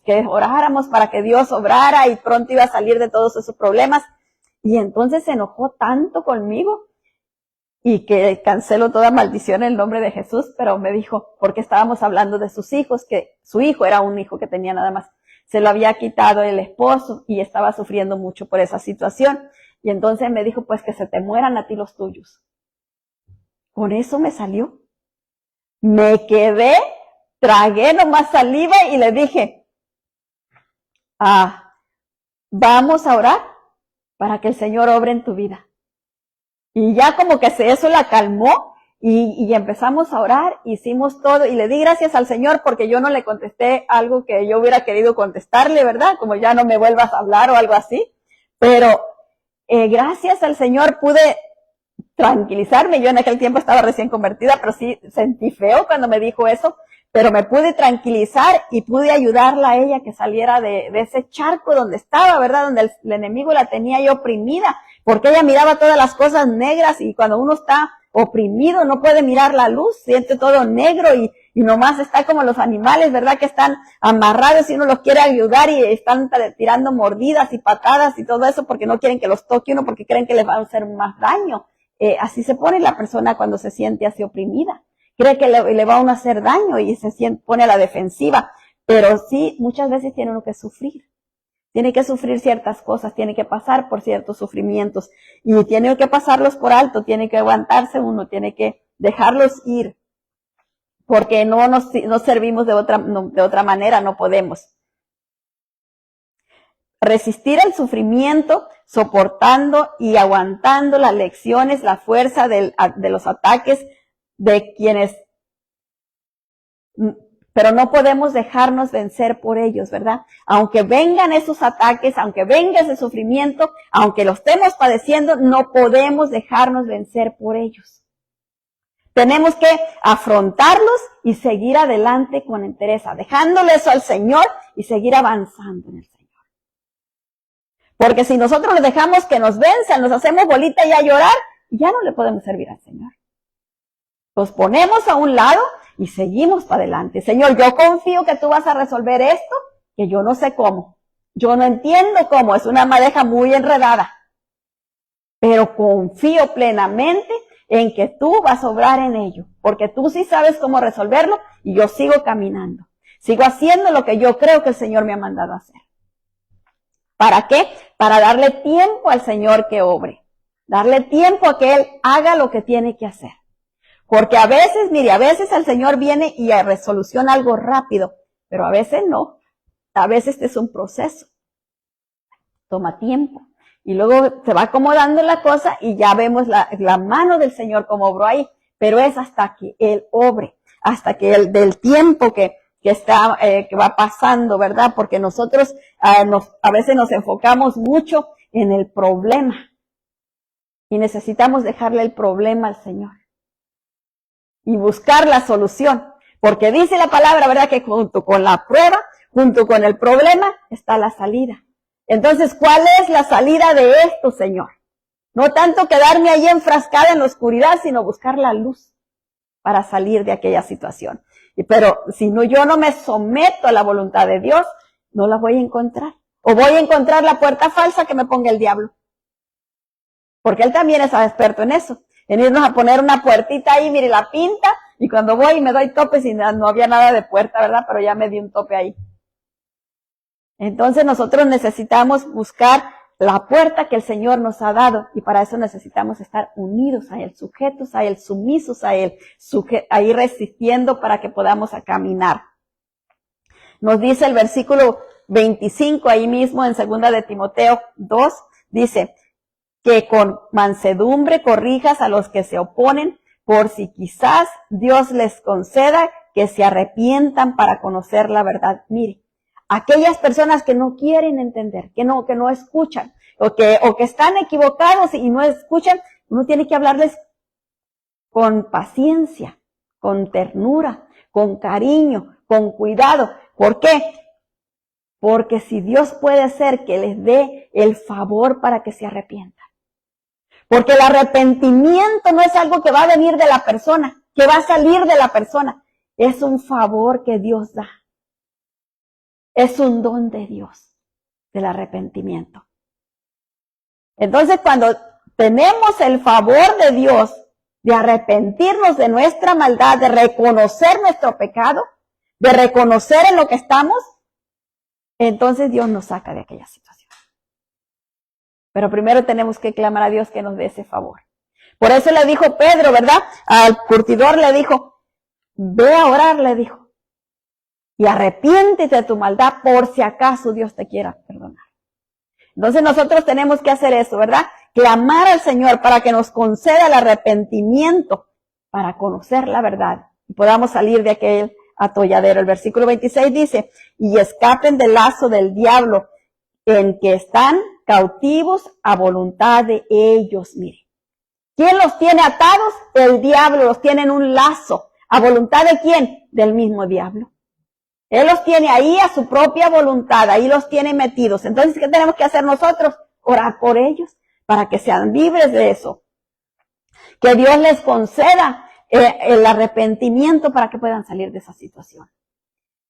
que oráramos para que Dios obrara y pronto iba a salir de todos esos problemas. Y entonces se enojó tanto conmigo y que canceló toda maldición en el nombre de Jesús, pero me dijo, porque estábamos hablando de sus hijos, que su hijo era un hijo que tenía nada más, se lo había quitado el esposo y estaba sufriendo mucho por esa situación. Y entonces me dijo, pues que se te mueran a ti los tuyos. Con eso me salió. Me quedé, tragué nomás saliva y le dije, vamos a orar para que el Señor obre en tu vida. Y ya como que eso la calmó y empezamos a orar, hicimos todo y le di gracias al Señor porque yo no le contesté algo que yo hubiera querido contestarle, ¿verdad? Como ya no me vuelvas a hablar o algo así. Pero gracias al Señor pude tranquilizarme. Yo en aquel tiempo estaba recién convertida, pero sí sentí feo cuando me dijo eso, pero me pude tranquilizar y pude ayudarla a ella que saliera de ese charco donde estaba, ¿verdad? Donde el enemigo la tenía yo oprimida, porque ella miraba todas las cosas negras, y cuando uno está oprimido no puede mirar la luz, siente todo negro y nomás está como los animales, ¿verdad? Que están amarrados y uno los quiere ayudar y están tirando mordidas y patadas y todo eso porque no quieren que los toque uno, porque creen que les va a hacer más daño. Así se pone la persona cuando se siente así oprimida. Cree que le va a uno a hacer daño y pone a la defensiva. Pero sí, muchas veces tiene uno que sufrir. Tiene que sufrir ciertas cosas, tiene que pasar por ciertos sufrimientos y tiene que pasarlos por alto, tiene que aguantarse uno, tiene que dejarlos ir, porque no servimos de otra manera, no podemos. Resistir el sufrimiento, soportando y aguantando las lecciones, la fuerza de los ataques de quienes, pero no podemos dejarnos vencer por ellos, ¿verdad? Aunque vengan esos ataques, aunque venga ese sufrimiento, aunque lo estemos padeciendo, no podemos dejarnos vencer por ellos. Tenemos que afrontarlos y seguir adelante con entereza, dejándole eso al Señor y seguir avanzando en el Señor. Porque si nosotros le dejamos que nos venzan, nos hacemos bolita y a llorar, ya no le podemos servir al Señor. Los ponemos a un lado y seguimos para adelante. Señor, yo confío que tú vas a resolver esto, que yo no sé cómo. Yo no entiendo cómo, es una madeja muy enredada. Pero confío plenamente en que tú vas a obrar en ello, porque tú sí sabes cómo resolverlo y yo sigo caminando. Sigo haciendo lo que yo creo que el Señor me ha mandado a hacer. ¿Para qué? Para darle tiempo al Señor que obre. Darle tiempo a que Él haga lo que tiene que hacer. Porque a veces, mire, a veces el Señor viene y resoluciona algo rápido, pero a veces no. A veces este es un proceso. Toma tiempo. Y luego se va acomodando la cosa y ya vemos la mano del Señor como obró ahí. Pero es hasta que Él obre, hasta que del tiempo que va pasando, ¿verdad? Porque nosotros a veces nos enfocamos mucho en el problema y necesitamos dejarle el problema al Señor y buscar la solución, porque dice la palabra, ¿verdad? Que junto con la prueba, junto con el problema, está la salida. Entonces, ¿cuál es la salida de esto, Señor? No tanto quedarme ahí enfrascada en la oscuridad, sino buscar la luz para salir de aquella situación. Pero si no, yo no me someto a la voluntad de Dios, no la voy a encontrar. O voy a encontrar la puerta falsa que me ponga el diablo. Porque él también es experto en eso. En irnos a poner una puertita ahí, mire, la pinta, y cuando voy me doy topes y no había nada de puerta, ¿verdad? Pero ya me di un tope ahí. Entonces nosotros necesitamos buscar la puerta que el Señor nos ha dado, y para eso necesitamos estar unidos a Él, sujetos a Él, sumisos a Él, ahí resistiendo para que podamos caminar. Nos dice el versículo 25, ahí mismo en 2 de Timoteo 2, dice que con mansedumbre corrijas a los que se oponen, por si quizás Dios les conceda que se arrepientan para conocer la verdad. Mire, aquellas personas que no quieren entender, que no escuchan, o que están equivocados y no escuchan, uno tiene que hablarles con paciencia, con ternura, con cariño, con cuidado. ¿Por qué? Porque si Dios puede ser que les dé el favor para que se arrepientan. Porque el arrepentimiento no es algo que va a venir de la persona, que va a salir de la persona. Es un favor que Dios da. Es un don de Dios, del arrepentimiento. Entonces, cuando tenemos el favor de Dios de arrepentirnos de nuestra maldad, de reconocer nuestro pecado, de reconocer en lo que estamos, entonces Dios nos saca de aquella situación. Pero primero tenemos que clamar a Dios que nos dé ese favor. Por eso le dijo Pedro, ¿verdad? Al curtidor le dijo, ve a orar, le dijo, y arrepiéntete de tu maldad por si acaso Dios te quiera perdonar. Entonces nosotros tenemos que hacer eso, ¿verdad? Clamar al Señor para que nos conceda el arrepentimiento, para conocer la verdad y podamos salir de aquel atolladero. El versículo 26 dice, y escapen del lazo del diablo en que están cautivos a voluntad de ellos. Mire, ¿quién los tiene atados? El diablo los tiene en un lazo. ¿A voluntad de quién? Del mismo diablo. Él los tiene ahí a su propia voluntad, ahí los tiene metidos. Entonces, ¿qué tenemos que hacer nosotros? Orar por ellos, para que sean libres de eso. Que Dios les conceda el arrepentimiento para que puedan salir de esa situación.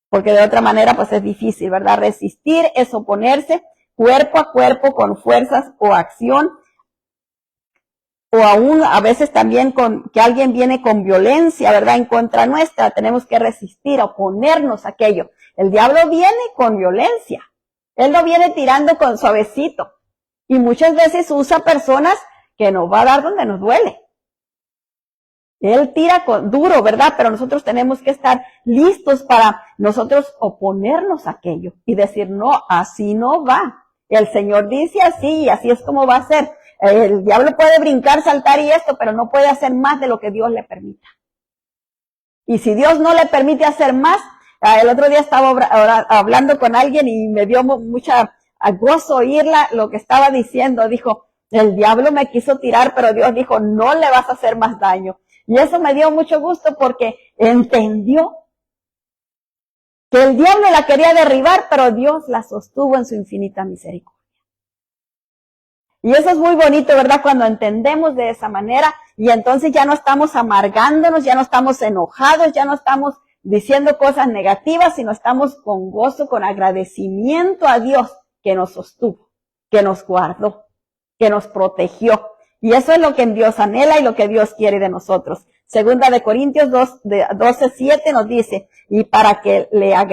Porque de otra manera, pues es difícil, ¿verdad? Resistir es oponerse cuerpo a cuerpo con fuerzas o acción, o aún a veces también con que alguien viene con violencia, ¿verdad? En contra nuestra, tenemos que resistir, oponernos a aquello. El diablo viene con violencia. Él no viene tirando con suavecito. Y muchas veces usa personas que nos va a dar donde nos duele. Él tira con duro, ¿verdad? Pero nosotros tenemos que estar listos para nosotros oponernos a aquello y decir, no, así no va. El Señor dice así y así es como va a ser. El diablo puede brincar, saltar y esto, pero no puede hacer más de lo que Dios le permita. Y si Dios no le permite hacer más, el otro día estaba hablando con alguien y me dio mucha gozo oírla lo que estaba diciendo. Dijo, el diablo me quiso tirar, pero Dios dijo, no le vas a hacer más daño. Y eso me dio mucho gusto porque entendió que el diablo la quería derribar, pero Dios la sostuvo en su infinita misericordia. Y eso es muy bonito, ¿verdad? Cuando entendemos de esa manera y entonces ya no estamos amargándonos, ya no estamos enojados, ya no estamos diciendo cosas negativas, sino estamos con gozo, con agradecimiento a Dios que nos sostuvo, que nos guardó, que nos protegió. Y eso es lo que Dios anhela y lo que Dios quiere de nosotros. Segunda de Corintios 12:7 nos dice, y para que la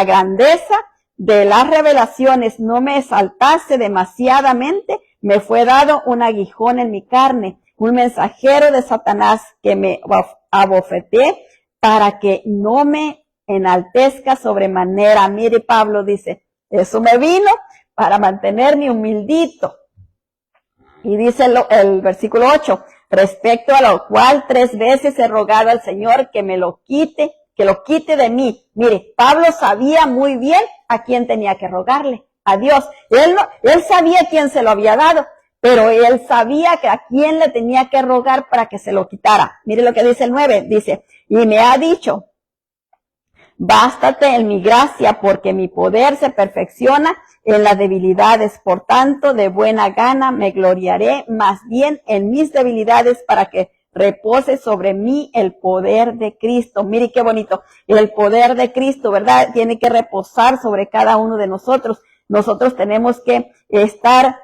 grandeza de las revelaciones no me exaltase demasiadamente, me fue dado un aguijón en mi carne, un mensajero de Satanás que me abofeté para que no me enaltezca sobremanera. Mire, Pablo dice, eso me vino para mantenerme humildito. Y dice el versículo 8, respecto a lo cual 3 veces he rogado al Señor que me lo quite, que lo quite de mí. Mire, Pablo sabía muy bien a quién tenía que rogarle, a Dios. Él sabía quién se lo había dado, pero él sabía que a quién le tenía que rogar para que se lo quitara. Mire lo que dice el 9, dice, y me ha dicho, bástate en mi gracia, porque mi poder se perfecciona en las debilidades. Por tanto, de buena gana me gloriaré más bien en mis debilidades para que repose sobre mí el poder de Cristo. Mire qué bonito. El poder de Cristo, ¿verdad? Tiene que reposar sobre cada uno de nosotros. Nosotros tenemos que estar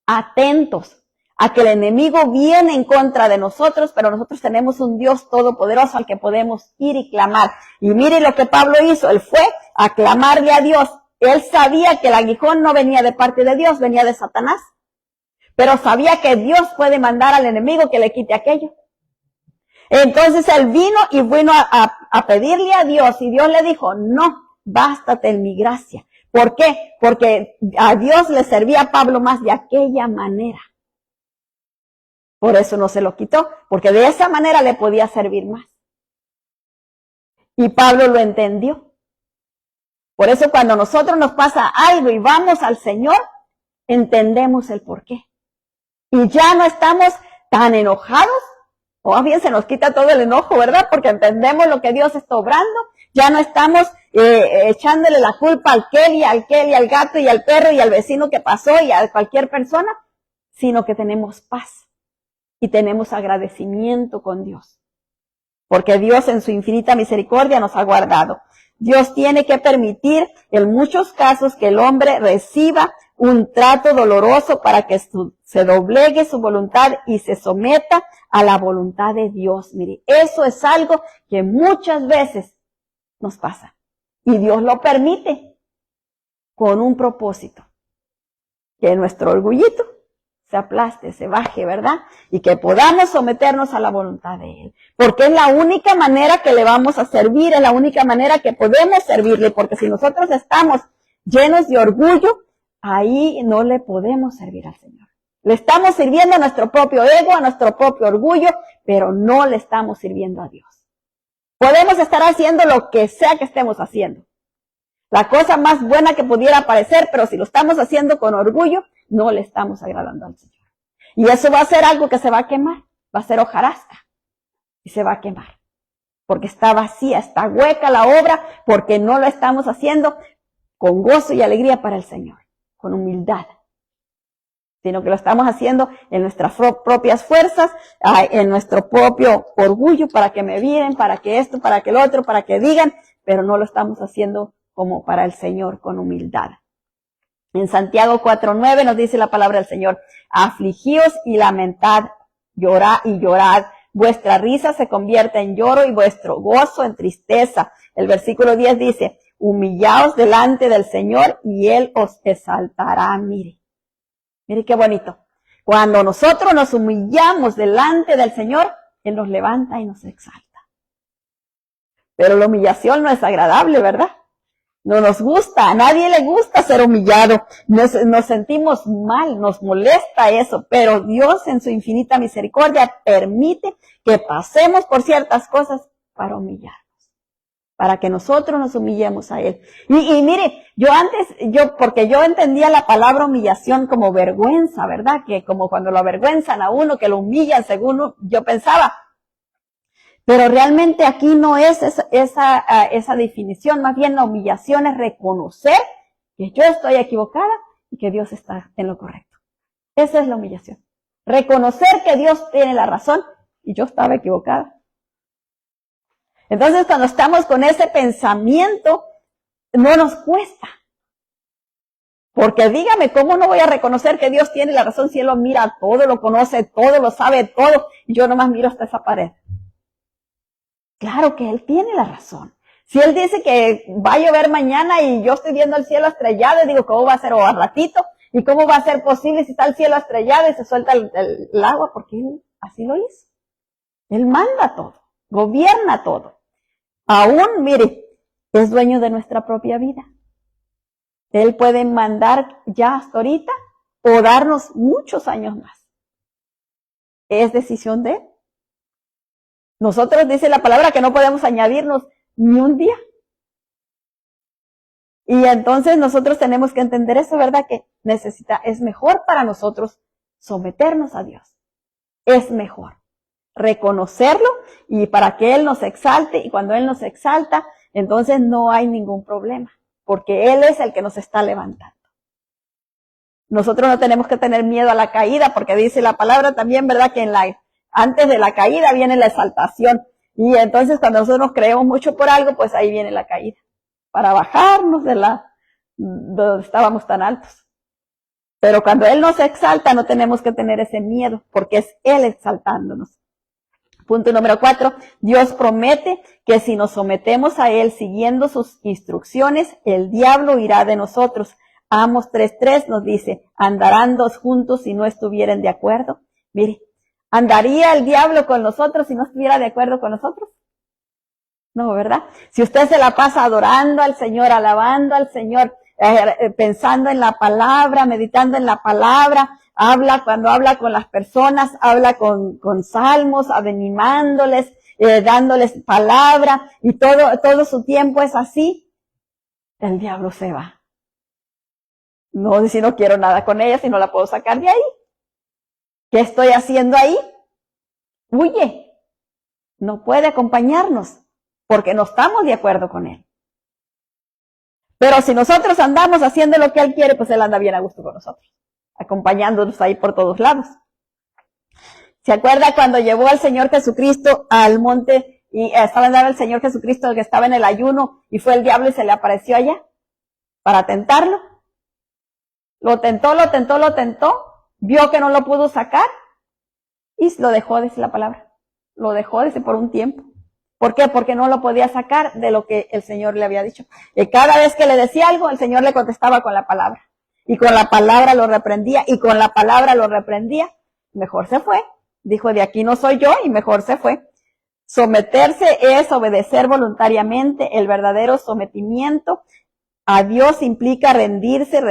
atentos a que el enemigo viene en contra de nosotros, pero nosotros tenemos un Dios todopoderoso al que podemos ir y clamar. Y mire lo que Pablo hizo, él fue a clamarle a Dios. Él sabía que el aguijón no venía de parte de Dios, venía de Satanás, pero sabía que Dios puede mandar al enemigo que le quite aquello. Entonces él vino a pedirle a Dios y Dios le dijo, no, bástate en mi gracia. ¿Por qué? Porque a Dios le servía a Pablo más de aquella manera. Por eso no se lo quitó, porque de esa manera le podía servir más. Y Pablo lo entendió. Por eso cuando nosotros nos pasa algo y vamos al Señor, entendemos el porqué. Y ya no estamos tan enojados, o más bien se nos quita todo el enojo, ¿verdad? Porque entendemos lo que Dios está obrando. Ya no estamos echándole la culpa al Kelly, al gato y al perro y al vecino que pasó y a cualquier persona, sino que tenemos paz. Y tenemos agradecimiento con Dios, porque Dios en su infinita misericordia nos ha guardado. Dios tiene que permitir en muchos casos que el hombre reciba un trato doloroso para que se doblegue su voluntad y se someta a la voluntad de Dios. Mire, eso es algo que muchas veces nos pasa y Dios lo permite con un propósito, que nuestro orgullito se aplaste, se baje, ¿verdad? Y que podamos someternos a la voluntad de Él. Porque es la única manera que le vamos a servir, es la única manera que podemos servirle. Porque si nosotros estamos llenos de orgullo, ahí no le podemos servir al Señor. Le estamos sirviendo a nuestro propio ego, a nuestro propio orgullo, pero no le estamos sirviendo a Dios. Podemos estar haciendo lo que sea que estemos haciendo. La cosa más buena que pudiera parecer, pero si lo estamos haciendo con orgullo, no le estamos agradando al Señor. Y eso va a ser algo que se va a quemar, va a ser hojarasca y se va a quemar. Porque está vacía, está hueca la obra, porque no lo estamos haciendo con gozo y alegría para el Señor, con humildad. Sino que lo estamos haciendo en nuestras propias fuerzas, en nuestro propio orgullo, para que me miren, para que esto, para que el otro, para que digan, pero no lo estamos haciendo como para el Señor, con humildad. En Santiago 4:9 nos dice la palabra del Señor, afligíos y lamentad, llorad, vuestra risa se convierte en lloro y vuestro gozo en tristeza. El versículo 10 dice, humillaos delante del Señor y Él os exaltará. Mire qué bonito. Cuando nosotros nos humillamos delante del Señor, Él nos levanta y nos exalta. Pero la humillación no es agradable, ¿verdad? No nos gusta, a nadie le gusta ser humillado. Nos sentimos mal, nos molesta eso, pero Dios en su infinita misericordia permite que pasemos por ciertas cosas para humillarnos, para que nosotros nos humillemos a Él. Y mire, porque yo entendía la palabra humillación como vergüenza, ¿verdad? Que como cuando lo avergüenzan a uno, que lo humillan según yo pensaba. Pero realmente aquí no es esa definición, más bien la humillación es reconocer que yo estoy equivocada y que Dios está en lo correcto. Esa es la humillación. Reconocer que Dios tiene la razón y yo estaba equivocada. Entonces, cuando estamos con ese pensamiento, no nos cuesta. Porque dígame, ¿cómo no voy a reconocer que Dios tiene la razón si Él lo mira todo, lo conoce todo, lo sabe todo, y yo nomás miro hasta esa pared? Claro que Él tiene la razón. Si Él dice que va a llover mañana y yo estoy viendo el cielo estrellado, y digo, ¿cómo va a ser? O al ratito, ¿y cómo va a ser posible si está el cielo estrellado y se suelta el agua? Porque Él así lo hizo. Él manda todo, gobierna todo. Aún, mire, es dueño de nuestra propia vida. Él puede mandar ya hasta ahorita o darnos muchos años más. Es decisión de Él. Nosotros dice la palabra que no podemos añadirnos ni un día. Y entonces nosotros tenemos que entender eso, ¿verdad? Que es mejor para nosotros someternos a Dios. Es mejor reconocerlo y para que Él nos exalte. Y cuando Él nos exalta, entonces no hay ningún problema. Porque Él es el que nos está levantando. Nosotros no tenemos que tener miedo a la caída, porque dice la palabra también, ¿verdad? Que antes de la caída viene la exaltación. Y entonces cuando nosotros nos creemos mucho por algo, pues ahí viene la caída. Para bajarnos de donde estábamos tan altos. Pero cuando Él nos exalta, no tenemos que tener ese miedo, porque es Él exaltándonos. Punto número 4. Dios promete que si nos sometemos a Él siguiendo sus instrucciones, el diablo irá de nosotros. Amos 3:3 nos dice, ¿andarán dos juntos si no estuvieran de acuerdo? Mire, ¿andaría el diablo con nosotros si no estuviera de acuerdo con nosotros? No, ¿verdad? Si usted se la pasa adorando al Señor, alabando al Señor, pensando en la palabra, meditando en la palabra, cuando habla con las personas, habla con salmos, animándoles, dándoles palabra, y todo su tiempo es así, el diablo se va. No, si no quiero nada con ella, si no la puedo sacar de ahí. ¿Qué estoy haciendo ahí? Huye. No puede acompañarnos, porque no estamos de acuerdo con Él. Pero si nosotros andamos haciendo lo que Él quiere, pues Él anda bien a gusto con nosotros, acompañándonos ahí por todos lados. ¿Se acuerda cuando llevó al Señor Jesucristo al monte y estaba andando el Señor Jesucristo, el que estaba en el ayuno, y fue el diablo y se le apareció allá para tentarlo? Lo tentó, vio que no lo pudo sacar y lo dejó, dice la palabra. Lo dejó, dice, por un tiempo. ¿Por qué? Porque no lo podía sacar de lo que el Señor le había dicho. Y cada vez que le decía algo, el Señor le contestaba con la palabra. Y con la palabra lo reprendía, y con la palabra lo reprendía. Mejor se fue. Dijo, de aquí no soy yo, y mejor se fue. Someterse es obedecer voluntariamente. El verdadero sometimiento a Dios implica rendirse,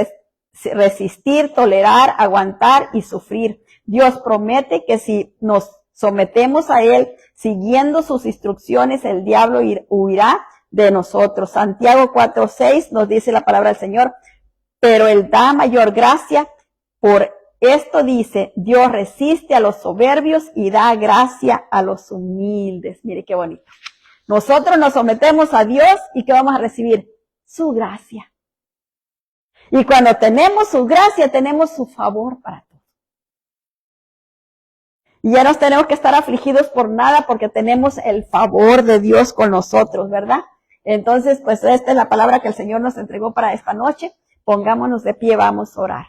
resistir, tolerar, aguantar y sufrir. Dios promete que si nos sometemos a Él, siguiendo sus instrucciones, el diablo huirá de nosotros. Santiago 4:6 nos dice la palabra del Señor, pero Él da mayor gracia. Por esto dice, Dios resiste a los soberbios y da gracia a los humildes. Mire qué bonito. Nosotros nos sometemos a Dios y ¿qué vamos a recibir? Su gracia. Y cuando tenemos su gracia, tenemos su favor para todos. Y ya no tenemos que estar afligidos por nada porque tenemos el favor de Dios con nosotros, ¿verdad? Entonces, pues esta es la palabra que el Señor nos entregó para esta noche. Pongámonos de pie, vamos a orar.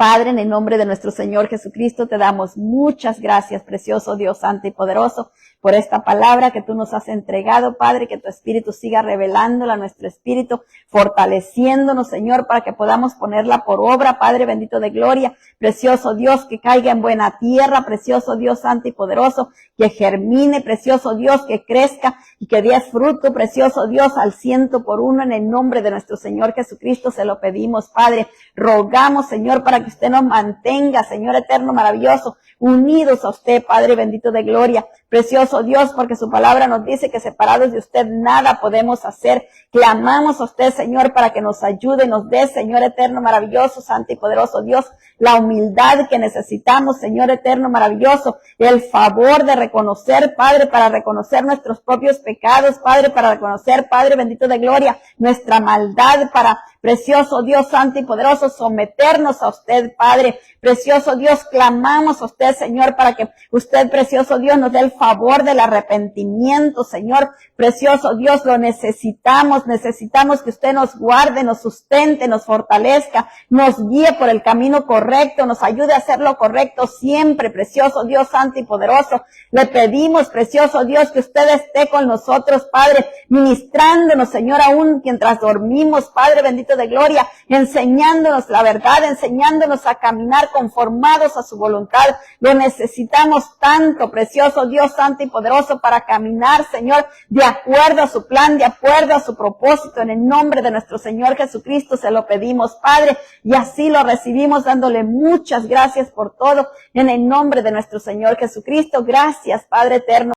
Padre, en el nombre de nuestro Señor Jesucristo, te damos muchas gracias, precioso Dios santo y poderoso, por esta palabra que tú nos has entregado, Padre, que tu Espíritu siga revelándola a nuestro espíritu, fortaleciéndonos, Señor, para que podamos ponerla por obra, Padre bendito de gloria, precioso Dios, que caiga en buena tierra, precioso Dios santo y poderoso, que germine, precioso Dios, que crezca y que dé fruto, precioso Dios, al 100%, en el nombre de nuestro Señor Jesucristo, se lo pedimos, Padre. Rogamos, Señor, para que usted nos mantenga, Señor eterno, maravilloso, unidos a usted, Padre bendito de gloria, precioso Dios, porque su palabra nos dice que separados de usted nada podemos hacer. Clamamos a usted, Señor, para que nos ayude, nos dé, Señor eterno, maravilloso, santo y poderoso Dios, la humildad que necesitamos, Señor eterno, maravilloso, el favor de reconocer, Padre, para reconocer nuestros propios pecados, Padre, para reconocer, Padre bendito de gloria, nuestra maldad, para, precioso Dios santo y poderoso, someternos a usted, Padre, precioso Dios, clamamos a usted, Señor, para que usted, precioso Dios, nos dé el favor del arrepentimiento, Señor, precioso Dios, lo necesitamos que usted nos guarde, nos sustente, nos fortalezca, nos guíe por el camino correcto, nos ayude a hacer lo correcto siempre, precioso Dios santo y poderoso. Le pedimos, precioso Dios, que usted esté con nosotros, Padre, ministrándonos, Señor, aún mientras dormimos, Padre bendito de gloria, enseñándonos la verdad, enseñándonos a caminar conformados a su voluntad. Lo necesitamos tanto, precioso Dios santo y poderoso, para caminar, Señor, de acuerdo a su plan, de acuerdo a su propósito. En el nombre de nuestro Señor Jesucristo se lo pedimos, Padre, y así lo recibimos, dándole muchas gracias por todo. En el nombre de nuestro Señor Jesucristo, gracias, Padre eterno.